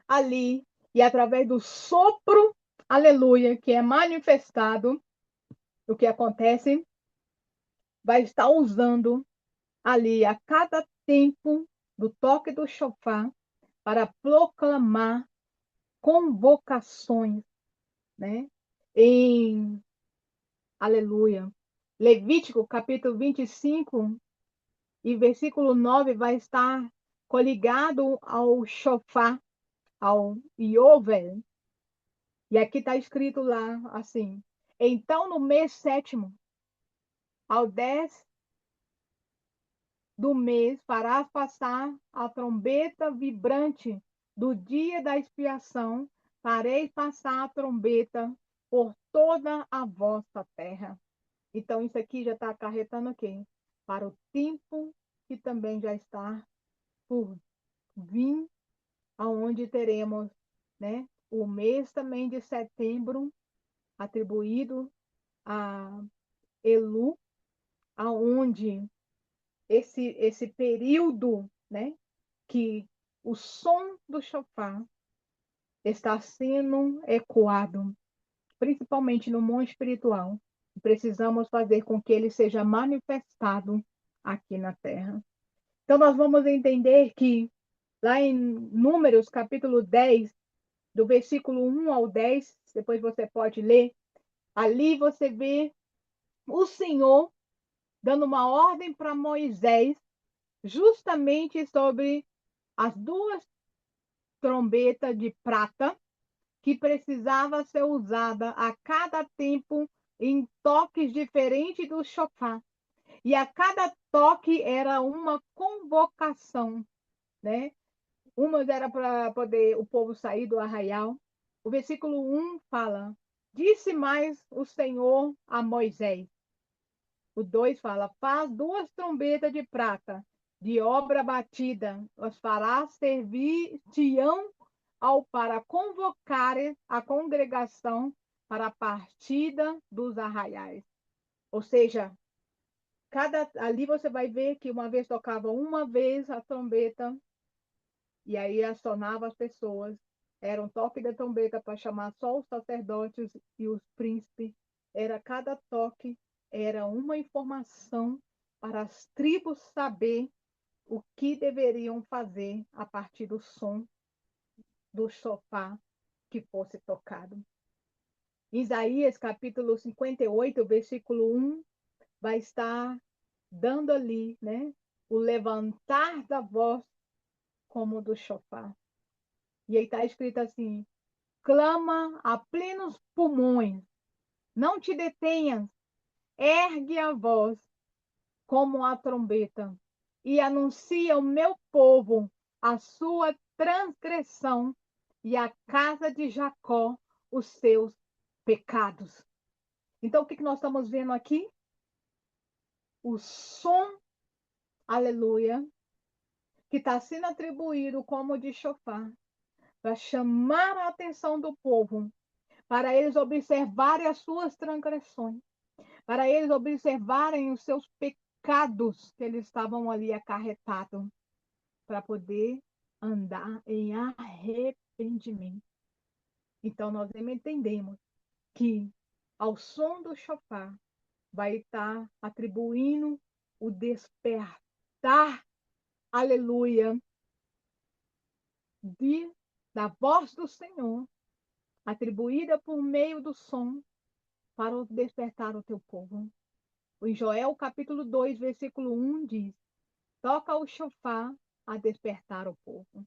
ali, e através do sopro, aleluia, que é manifestado, o que acontece, vai estar usando ali a cada tempo do toque do shofar para proclamar convocações, né? Em aleluia. Levítico, capítulo 25 e versículo 9 vai estar coligado ao shofar, ao Yovel. E aqui está escrito lá assim: então, no mês sétimo, ao 10 do mês, farás passar a trombeta vibrante do dia da expiação, farei passar a trombeta por toda a vossa terra. Então, isso aqui já está acarretando o quê? Para o tempo que também já está por vir, aonde teremos, né, o mês também de setembro atribuído a Elu, aonde esse período, né, que o som do chofar está sendo ecoado, principalmente no mundo espiritual. Precisamos fazer com que ele seja manifestado aqui na terra. Então, nós vamos entender que lá em Números, capítulo 10, do versículo 1 ao 10, depois você pode ler, ali você vê o Senhor dando uma ordem para Moisés, justamente sobre as duas trombetas de prata que precisava ser usada a cada tempo em toques diferentes do chofar. E a cada toque era uma convocação, né? Uma era para poder o povo sair do arraial. O versículo 1 fala: disse mais o Senhor a Moisés. O 2 fala: faz duas trombetas de prata, de obra batida, os farás servir-te-ão ao para convocar a congregação para a partida dos arraiais. Ou seja, ali você vai ver que uma vez tocava uma vez a trombeta e aí acionava as pessoas. Era um toque de trombeta para chamar só os sacerdotes e os príncipes. Era cada toque, era uma informação para as tribos saber o que deveriam fazer a partir do som do chofar que fosse tocado. Isaías, capítulo 58, versículo 1, vai estar dando ali, né? O levantar da voz como do chofar. E aí está escrito assim: clama a plenos pulmões, não te detenhas, ergue a voz como a trombeta e anuncia ao meu povo a sua transgressão e a casa de Jacó os seus pecados. Então, o que nós estamos vendo aqui? O som, aleluia, que está sendo atribuído como de chofar, para chamar a atenção do povo, para eles observarem as suas transgressões, para eles observarem os seus pecados que eles estavam ali acarretados, para poder andar em arrependimento. Então, nós entendemos que, ao som do chofar, vai estar atribuindo o despertar, aleluia, da voz do Senhor, atribuída por meio do som, para despertar o teu povo. Em Joel, capítulo 2, versículo 1, diz: toca o chofar a despertar o povo.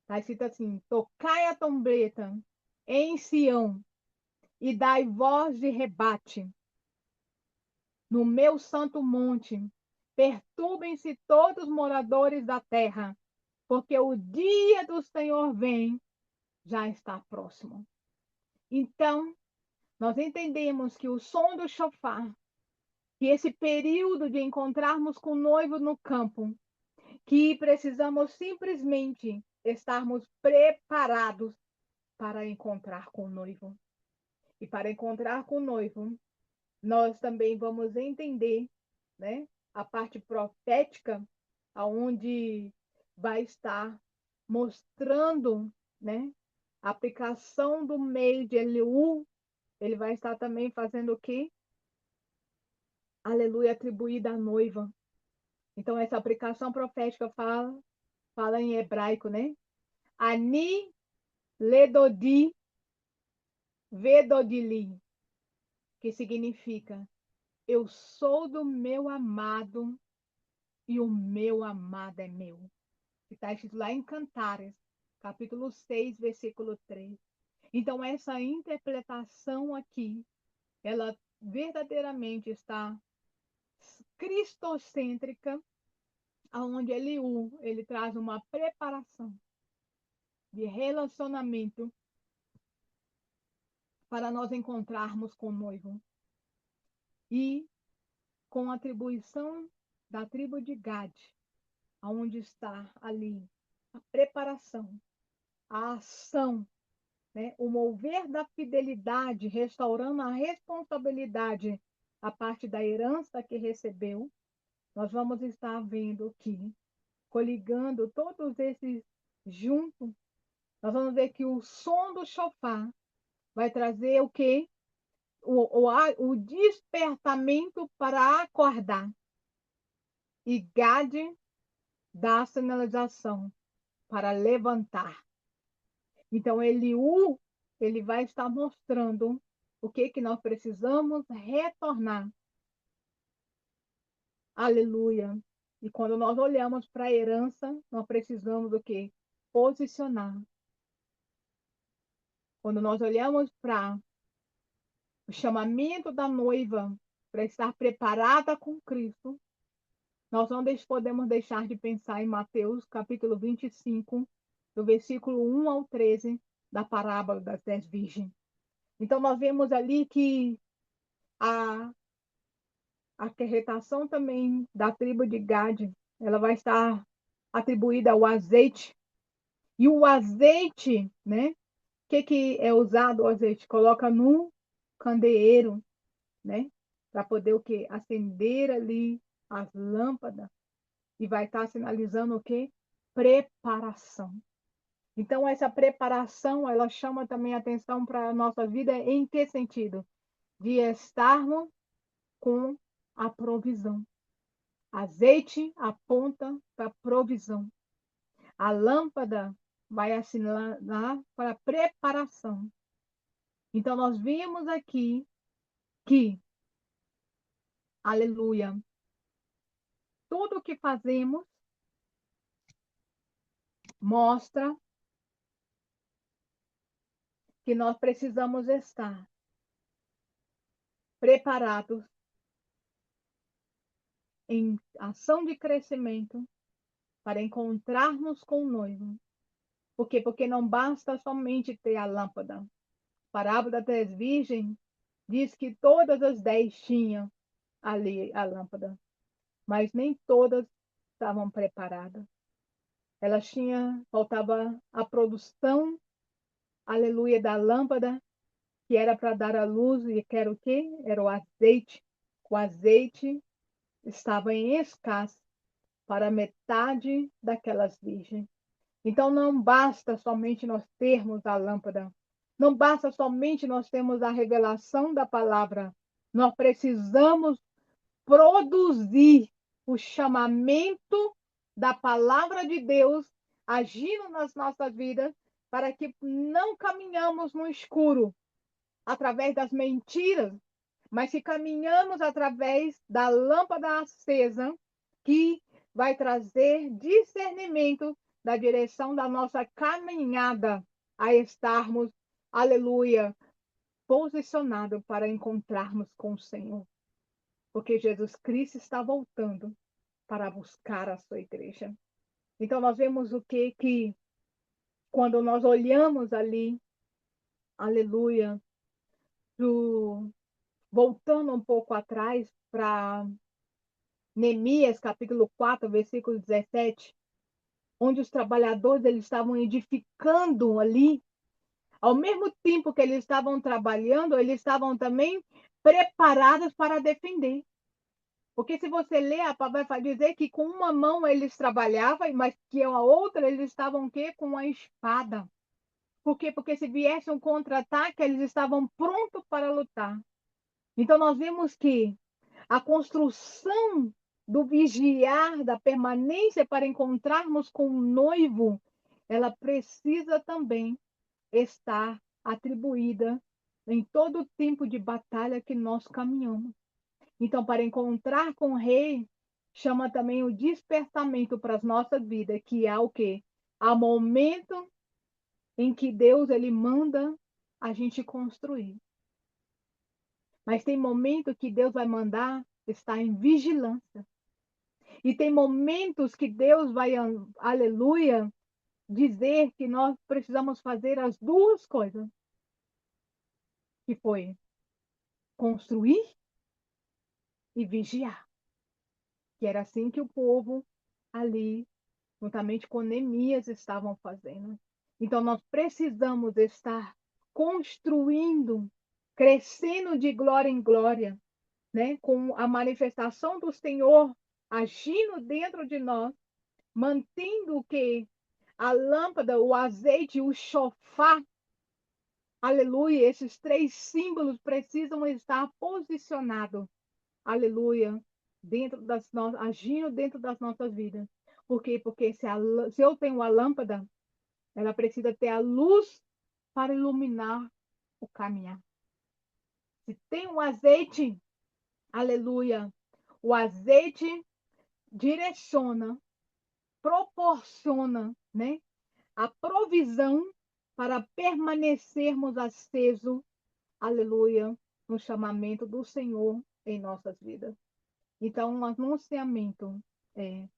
Está escrito assim: tocai a trombeta em Sião e dai voz de rebate no meu santo monte. Perturbem-se todos os moradores da terra, porque o dia do Senhor vem, já está próximo. Então, nós entendemos que o som do chofar, que esse período de encontrarmos com o noivo no campo, que precisamos simplesmente estarmos preparados para encontrar com o noivo. E para encontrar com o noivo, nós também vamos entender, né, a parte profética, aonde vai estar mostrando, né, a aplicação do mês de Eliú. Ele vai estar também fazendo o quê? Aleluia, atribuída à noiva. Então, essa aplicação profética fala em hebraico, né? Ani ledodi vedodili, que significa: eu sou do meu amado e o meu amado é meu. Que está escrito lá em Cantares, capítulo 6, versículo 3. Então, essa interpretação aqui, ela verdadeiramente está cristocêntrica, onde ele traz uma preparação de relacionamento para nós encontrarmos com o noivo. E com a atribuição da tribo de Gad, aonde está ali a preparação, a ação, né? O mover da fidelidade, restaurando a responsabilidade, a parte da herança que recebeu. Nós vamos estar vendo aqui, coligando todos esses juntos. Nós vamos ver que o som do chofar vai trazer o quê? O despertamento para acordar. E Gad dá a sinalização para levantar. Então, ele vai estar mostrando o que nós precisamos retornar. Aleluia. E quando nós olhamos para a herança, nós precisamos do quê? Posicionar. Quando nós olhamos para o chamamento da noiva para estar preparada com Cristo, nós não podemos deixar de pensar em Mateus, capítulo 25, do versículo 1 ao 13, da parábola das 10 virgens. Então, nós vemos ali que a acarretação também da tribo de Gad, ela vai estar atribuída ao azeite. E o azeite, né? O que é usado o azeite? Coloca no candeeiro, né? Para poder o quê? Acender ali as lâmpadas. E vai estar sinalizando o quê? Preparação. Então, essa preparação, ela chama também atenção para a nossa vida em que sentido? De estarmos com a provisão. Azeite aponta para a provisão. A lâmpada vai assinalar para a preparação. Então, nós vimos aqui que, aleluia, tudo o que fazemos mostra que nós precisamos estar preparados em ação de crescimento para encontrarmos com o noivo. Por quê? Porque não basta somente ter a lâmpada. A parábola das 10 virgens diz que todas as 10 tinham ali a lâmpada, mas nem todas estavam preparadas. Elas tinham, faltava a produção, aleluia, da lâmpada, que era para dar a luz, e que era o quê? Era o azeite. O azeite estava em escasso para metade daquelas virgens. Então não basta somente nós termos a lâmpada, não basta somente nós termos a revelação da palavra, nós precisamos produzir o chamamento da palavra de Deus agindo nas nossas vidas, para que não caminhamos no escuro através das mentiras, mas se caminhamos através da lâmpada acesa, que vai trazer discernimento da direção da nossa caminhada a estarmos, aleluia, posicionados para encontrarmos com o Senhor. Porque Jesus Cristo está voltando para buscar a sua igreja. Então, nós vemos o que? Que quando nós olhamos ali, aleluia, do, voltando um pouco atrás para Neemias, capítulo 4, versículo 17, onde os trabalhadores eles estavam edificando ali, ao mesmo tempo que eles estavam trabalhando, eles estavam também preparados para defender. Porque se você ler, a palavra vai dizer que com uma mão eles trabalhavam, mas que a outra eles estavam o quê? Com a espada. Por quê? Porque se viesse um contra-ataque, eles estavam prontos para lutar. Então nós vimos que a construção do vigiar, da permanência para encontrarmos com o noivo, ela precisa também estar atribuída em todo o tempo de batalha que nós caminhamos. Então, para encontrar com o rei, chama também o despertamento para as nossas vidas, que é o quê? Há momento em que Deus ele manda a gente construir. Mas tem momento que Deus vai mandar estar em vigilância. E tem momentos que Deus vai, aleluia, dizer que nós precisamos fazer as duas coisas, que foi construir e vigiar. Que era assim que o povo ali, juntamente com Neemias, estavam fazendo. Então, nós precisamos estar construindo, crescendo de glória em glória, né? Com a manifestação do Senhor agindo dentro de nós, mantendo o que? A lâmpada, o azeite, o chofar, aleluia, esses três símbolos precisam estar posicionados, aleluia, dentro das nossas, agindo dentro das nossas vidas. Por quê? Porque se eu tenho a lâmpada, ela precisa ter a luz para iluminar o caminhar. Se tem um azeite, aleluia, o azeite direciona, proporciona, né, a provisão para permanecermos acesos, aleluia, no chamamento do Senhor em nossas vidas. Então, um anunciamento é: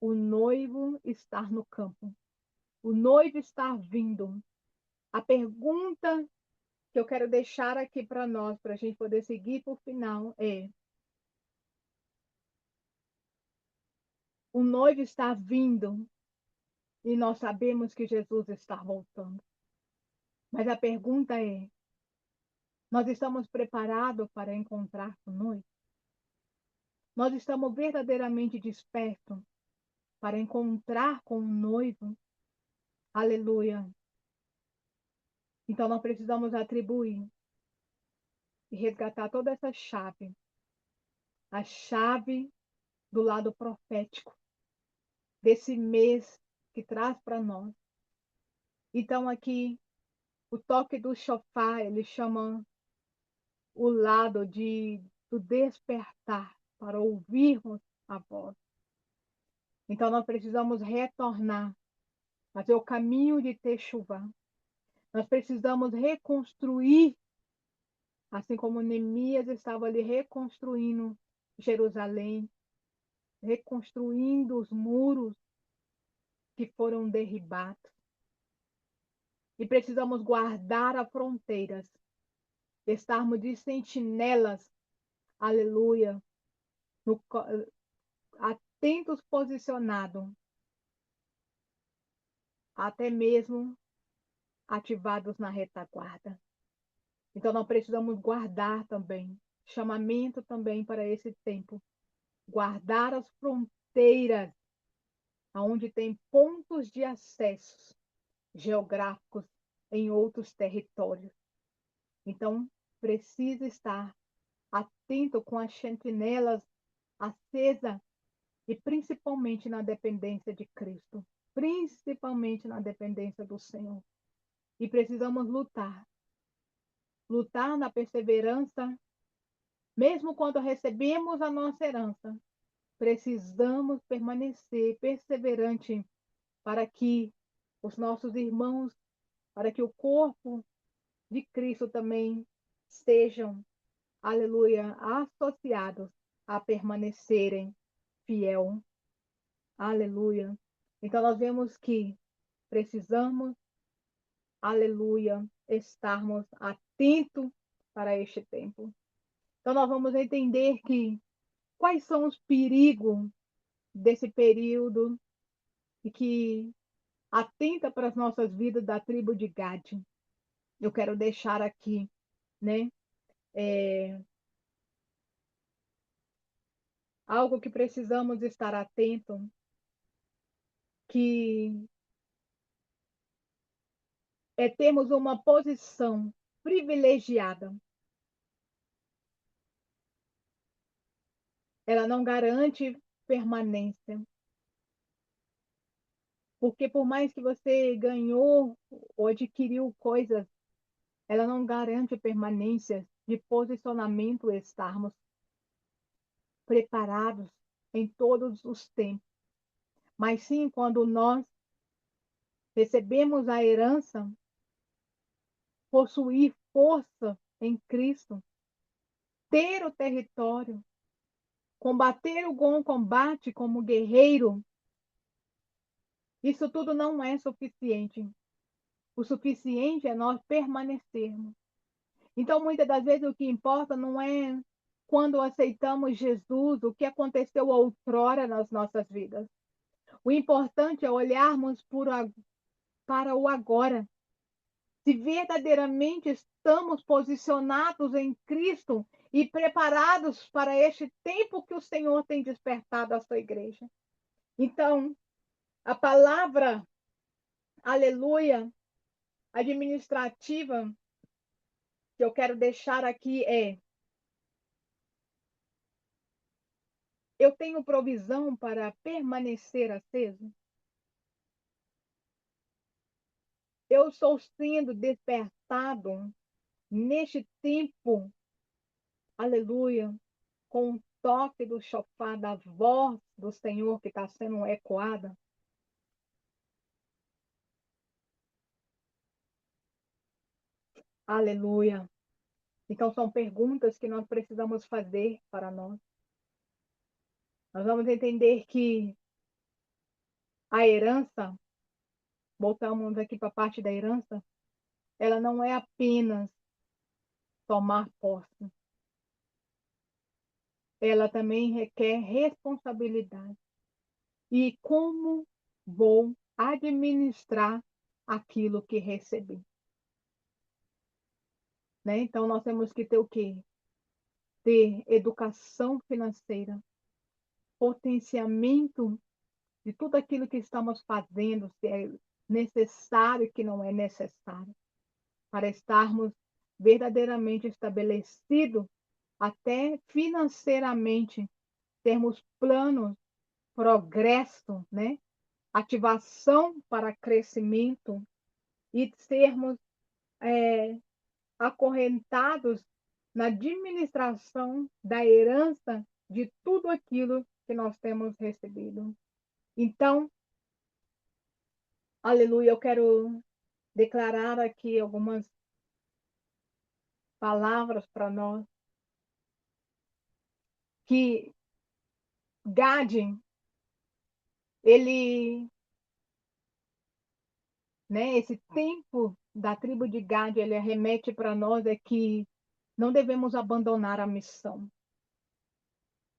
o noivo está no campo, o noivo está vindo. A pergunta que eu quero deixar aqui para nós, para a gente poder seguir para o final, é: o noivo está vindo e nós sabemos que Jesus está voltando. Mas a pergunta é: nós estamos preparados para encontrar com o noivo? Nós estamos verdadeiramente despertos para encontrar com o noivo? Aleluia. Então nós precisamos atribuir e resgatar toda essa chave, a chave do lado profético desse mês que traz para nós. Então aqui O toque do chofar, ele chama o lado do despertar para ouvirmos a voz. Então, nós precisamos retornar, fazer o caminho de Techuvá. Nós precisamos reconstruir, assim como Neemias estava ali reconstruindo Jerusalém, reconstruindo os muros que foram derribados. E precisamos guardar as fronteiras, estarmos de sentinelas, aleluia, no, atentos posicionados, até mesmo ativados na retaguarda. Então, nós precisamos guardar também, chamamento também para esse tempo, guardar as fronteiras, onde tem pontos de acesso geográficos em outros territórios. Então, precisa estar atento com as sentinelas acesas e principalmente na dependência de Cristo, principalmente na dependência do Senhor. E precisamos lutar na perseverança, mesmo quando recebemos a nossa herança. Precisamos permanecer perseverante para que os nossos irmãos, para que o corpo de Cristo também sejam, aleluia, associados a permanecerem fiel. Aleluia. Então nós vemos que precisamos, aleluia, estarmos atentos para este tempo. Então nós vamos entender que quais são os perigos desse período e que atenta para as nossas vidas da tribo de Gade. Eu quero deixar aqui, né? Algo que precisamos estar atento, que é termos uma posição privilegiada. Ela não garante permanência. Porque por mais que você ganhou ou adquiriu coisas, ela não garante permanência de posicionamento, estarmos preparados em todos os tempos. Mas sim, quando nós recebemos a herança, possuir força em Cristo, ter o território, combater o bom combate como guerreiro, isso tudo não é suficiente. O suficiente é nós permanecermos. Então, muitas das vezes, o que importa não é quando aceitamos Jesus, o que aconteceu outrora nas nossas vidas. O importante é olharmos para o agora. Se verdadeiramente estamos posicionados em Cristo e preparados para este tempo que o Senhor tem despertado a sua igreja. Então, a palavra, aleluia, administrativa, que eu quero deixar aqui é: eu tenho provisão para permanecer aceso? Eu estou sendo despertado neste tempo, aleluia, com o toque do chofar, da voz do Senhor que está sendo ecoada? Aleluia. Então, são perguntas que nós precisamos fazer para nós. Nós vamos entender que a herança, voltamos aqui para a parte da herança, ela não é apenas tomar posse. Ela também requer responsabilidade. E como vou administrar aquilo que recebi? Né? Então, nós temos que ter o quê? Ter educação financeira, potenciamento de tudo aquilo que estamos fazendo, se é necessário e que não é necessário, para estarmos verdadeiramente estabelecidos, até financeiramente, termos planos, progresso, né? Ativação para crescimento e sermos acorrentados na administração da herança de tudo aquilo que nós temos recebido. Então, aleluia, eu quero declarar aqui algumas palavras para nós que Gade, ele, né, esse tempo da tribo de Gade, ele remete para nós é que não devemos abandonar a missão.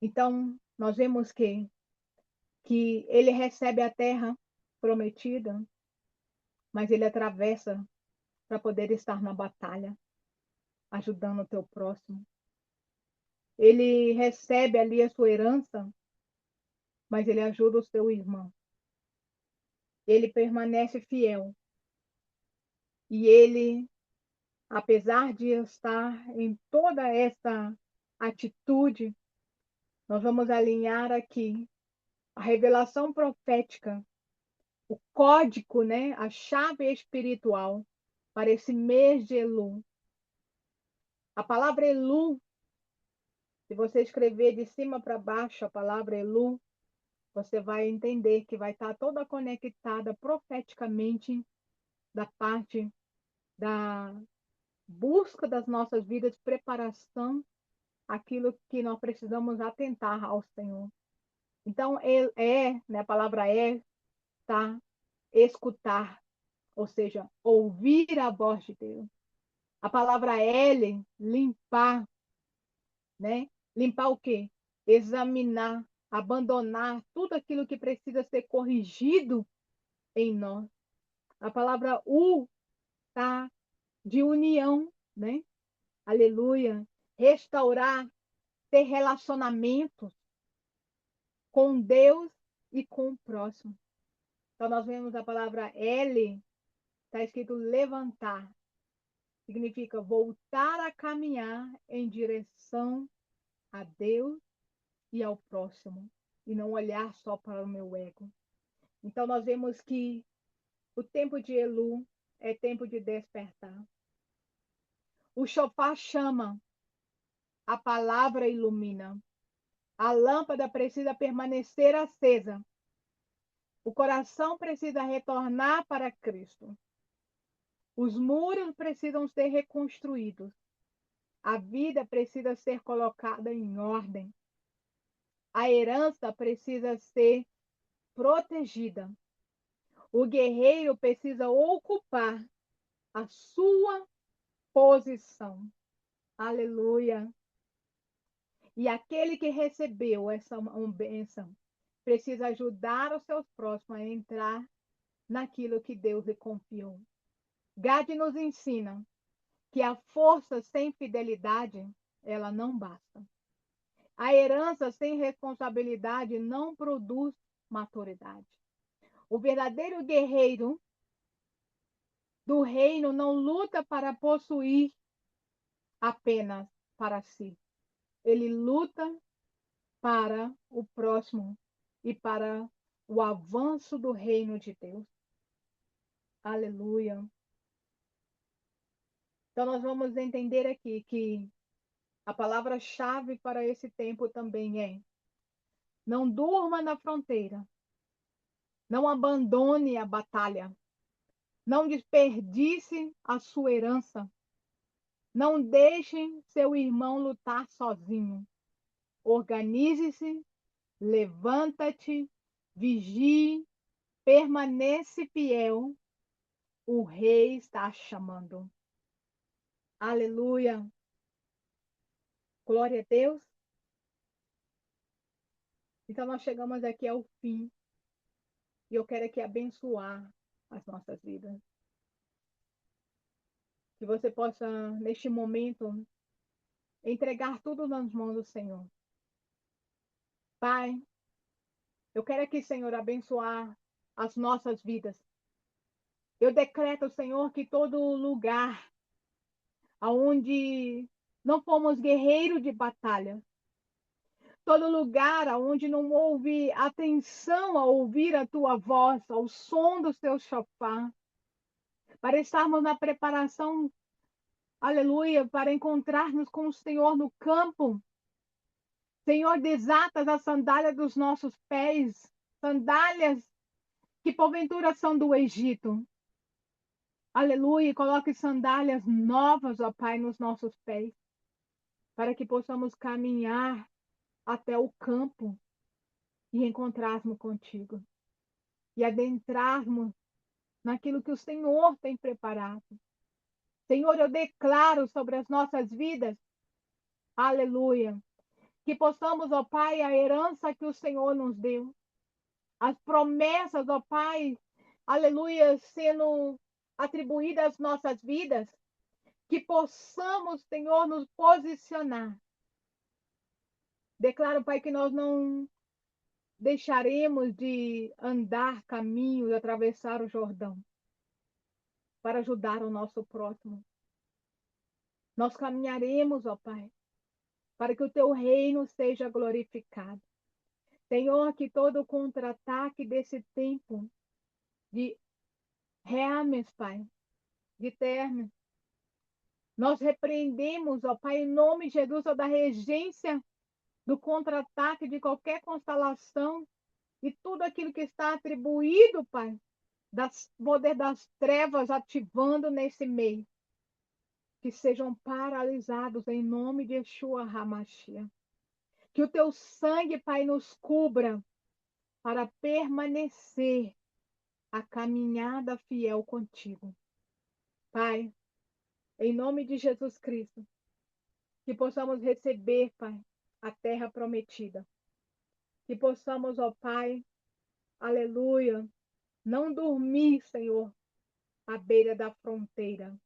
Então, nós vemos que ele recebe a terra prometida, mas ele atravessa para poder estar na batalha, ajudando o teu próximo. Ele recebe ali a sua herança, mas ele ajuda o seu irmão. Ele permanece fiel. E ele, apesar de estar em toda essa atitude, nós vamos alinhar aqui a revelação profética, o código, né, a chave espiritual para esse mês de Elu. A palavra Elu, se você escrever de cima para baixo a palavra Elu, você vai entender que vai estar toda conectada profeticamente da parte da busca das nossas vidas, preparação, aquilo que nós precisamos atentar ao Senhor. Então, né, a palavra tá? Escutar, ou seja, ouvir a voz de Deus. A palavra L, limpar, né? Limpar o quê? Examinar, abandonar tudo aquilo que precisa ser corrigido em nós. A palavra U tá de união, né? Aleluia. Restaurar, ter relacionamentos com Deus e com o próximo. Então, nós vemos a palavra L, está escrito levantar. Significa voltar a caminhar em direção a Deus e ao próximo. E não olhar só para o meu ego. Então, nós vemos que o tempo de Elu é tempo de despertar. O shofar chama, a palavra ilumina. A lâmpada precisa permanecer acesa. O coração precisa retornar para Cristo. Os muros precisam ser reconstruídos. A vida precisa ser colocada em ordem. A herança precisa ser protegida. O guerreiro precisa ocupar a sua posição. Aleluia. E aquele que recebeu essa bênção precisa ajudar os seus próximos a entrar naquilo que Deus lhe confiou. Gade nos ensina que a força sem fidelidade, ela não basta. A herança sem responsabilidade não produz maturidade. O verdadeiro guerreiro do reino não luta para possuir apenas para si. Ele luta para o próximo e para o avanço do reino de Deus. Aleluia. Então, nós vamos entender aqui que a palavra-chave para esse tempo também é: não durma na fronteira, não abandone a batalha, não desperdice a sua herança, não deixe seu irmão lutar sozinho. Organize-se, levanta-te, vigie, permanece fiel. O rei está chamando. Aleluia. Glória a Deus. Então, nós chegamos aqui ao fim. E eu quero aqui abençoar as nossas vidas. Que você possa, neste momento, entregar tudo nas mãos do Senhor. Pai, eu quero aqui, Senhor, abençoar as nossas vidas. Eu decreto, Senhor, que todo lugar onde não fomos guerreiros de batalha, todo lugar onde não houve atenção a ouvir a tua voz, ao som do teu chofar, para estarmos na preparação, aleluia, para encontrarmos com o Senhor no campo. Senhor, desatas as sandálias dos nossos pés, sandálias que porventura são do Egito. Aleluia, coloque sandálias novas, ó Pai, nos nossos pés, para que possamos caminhar até o campo e encontrarmos contigo e adentrarmos naquilo que o Senhor tem preparado. Senhor, eu declaro sobre as nossas vidas, aleluia, que possamos, ó Pai, a herança que o Senhor nos deu, as promessas, ó Pai, aleluia, sendo atribuídas às nossas vidas, que possamos, Senhor, nos posicionar. Declaro, Pai, que nós não deixaremos de andar caminhos, atravessar o Jordão, para ajudar o nosso próximo. Nós caminharemos, ó Pai, para que o teu reino seja glorificado. Senhor, que todo contra-ataque desse tempo de Hermes, Pai, de Termes, nós repreendemos, ó Pai, em nome de Jesus, toda a regência do contra-ataque de qualquer constelação e tudo aquilo que está atribuído, Pai, das poder das trevas ativando nesse meio, que sejam paralisados em nome de Yeshua HaMashiach. Que o teu sangue, Pai, nos cubra para permanecer a caminhada fiel contigo. Pai, em nome de Jesus Cristo, que possamos receber, Pai, a terra prometida. Que possamos, ó Pai, aleluia, não dormir, Senhor, à beira da fronteira,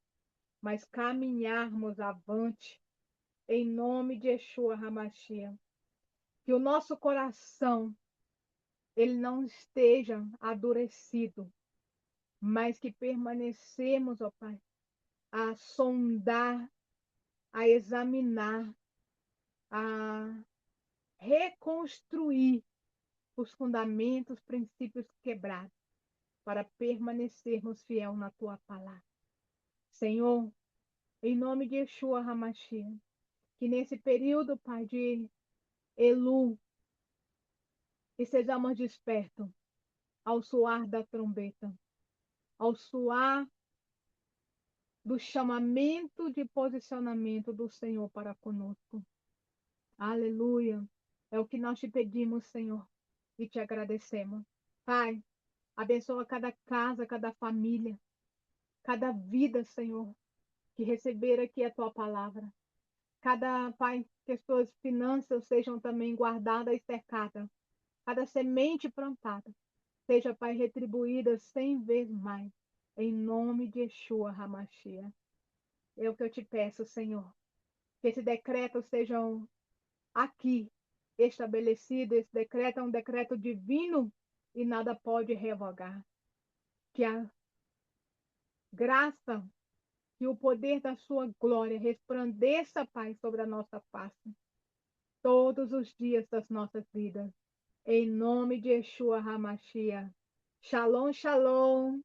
mas caminharmos avante, em nome de Yeshua HaMashiach. Que o nosso coração, ele não esteja adurecido, mas que permanecemos, ó Pai, a sondar, a examinar, a reconstruir os fundamentos, princípios quebrados, para permanecermos fiel na tua palavra. Senhor, em nome de Yeshua HaMashiach, que nesse período, Pai, de Elu, que sejamos despertos ao soar da trombeta, ao soar do chamamento de posicionamento do Senhor para conosco. Aleluia. É o que nós te pedimos, Senhor, e te agradecemos. Pai, abençoa cada casa, cada família, cada vida, Senhor, que receber aqui a tua palavra. Cada, Pai, que as tuas finanças sejam também guardadas e cercadas. Cada semente plantada seja, Pai, retribuída 100 vezes mais. Em nome de Yeshua HaMashiach. É o que eu te peço, Senhor. Que esse decreto seja aqui estabelecido. Esse decreto é um decreto divino e nada pode revogar. Que a graça e o poder da sua glória resplandeça, Pai, sobre a nossa face, todos os dias das nossas vidas. Em nome de Yeshua HaMashiach. Shalom, shalom.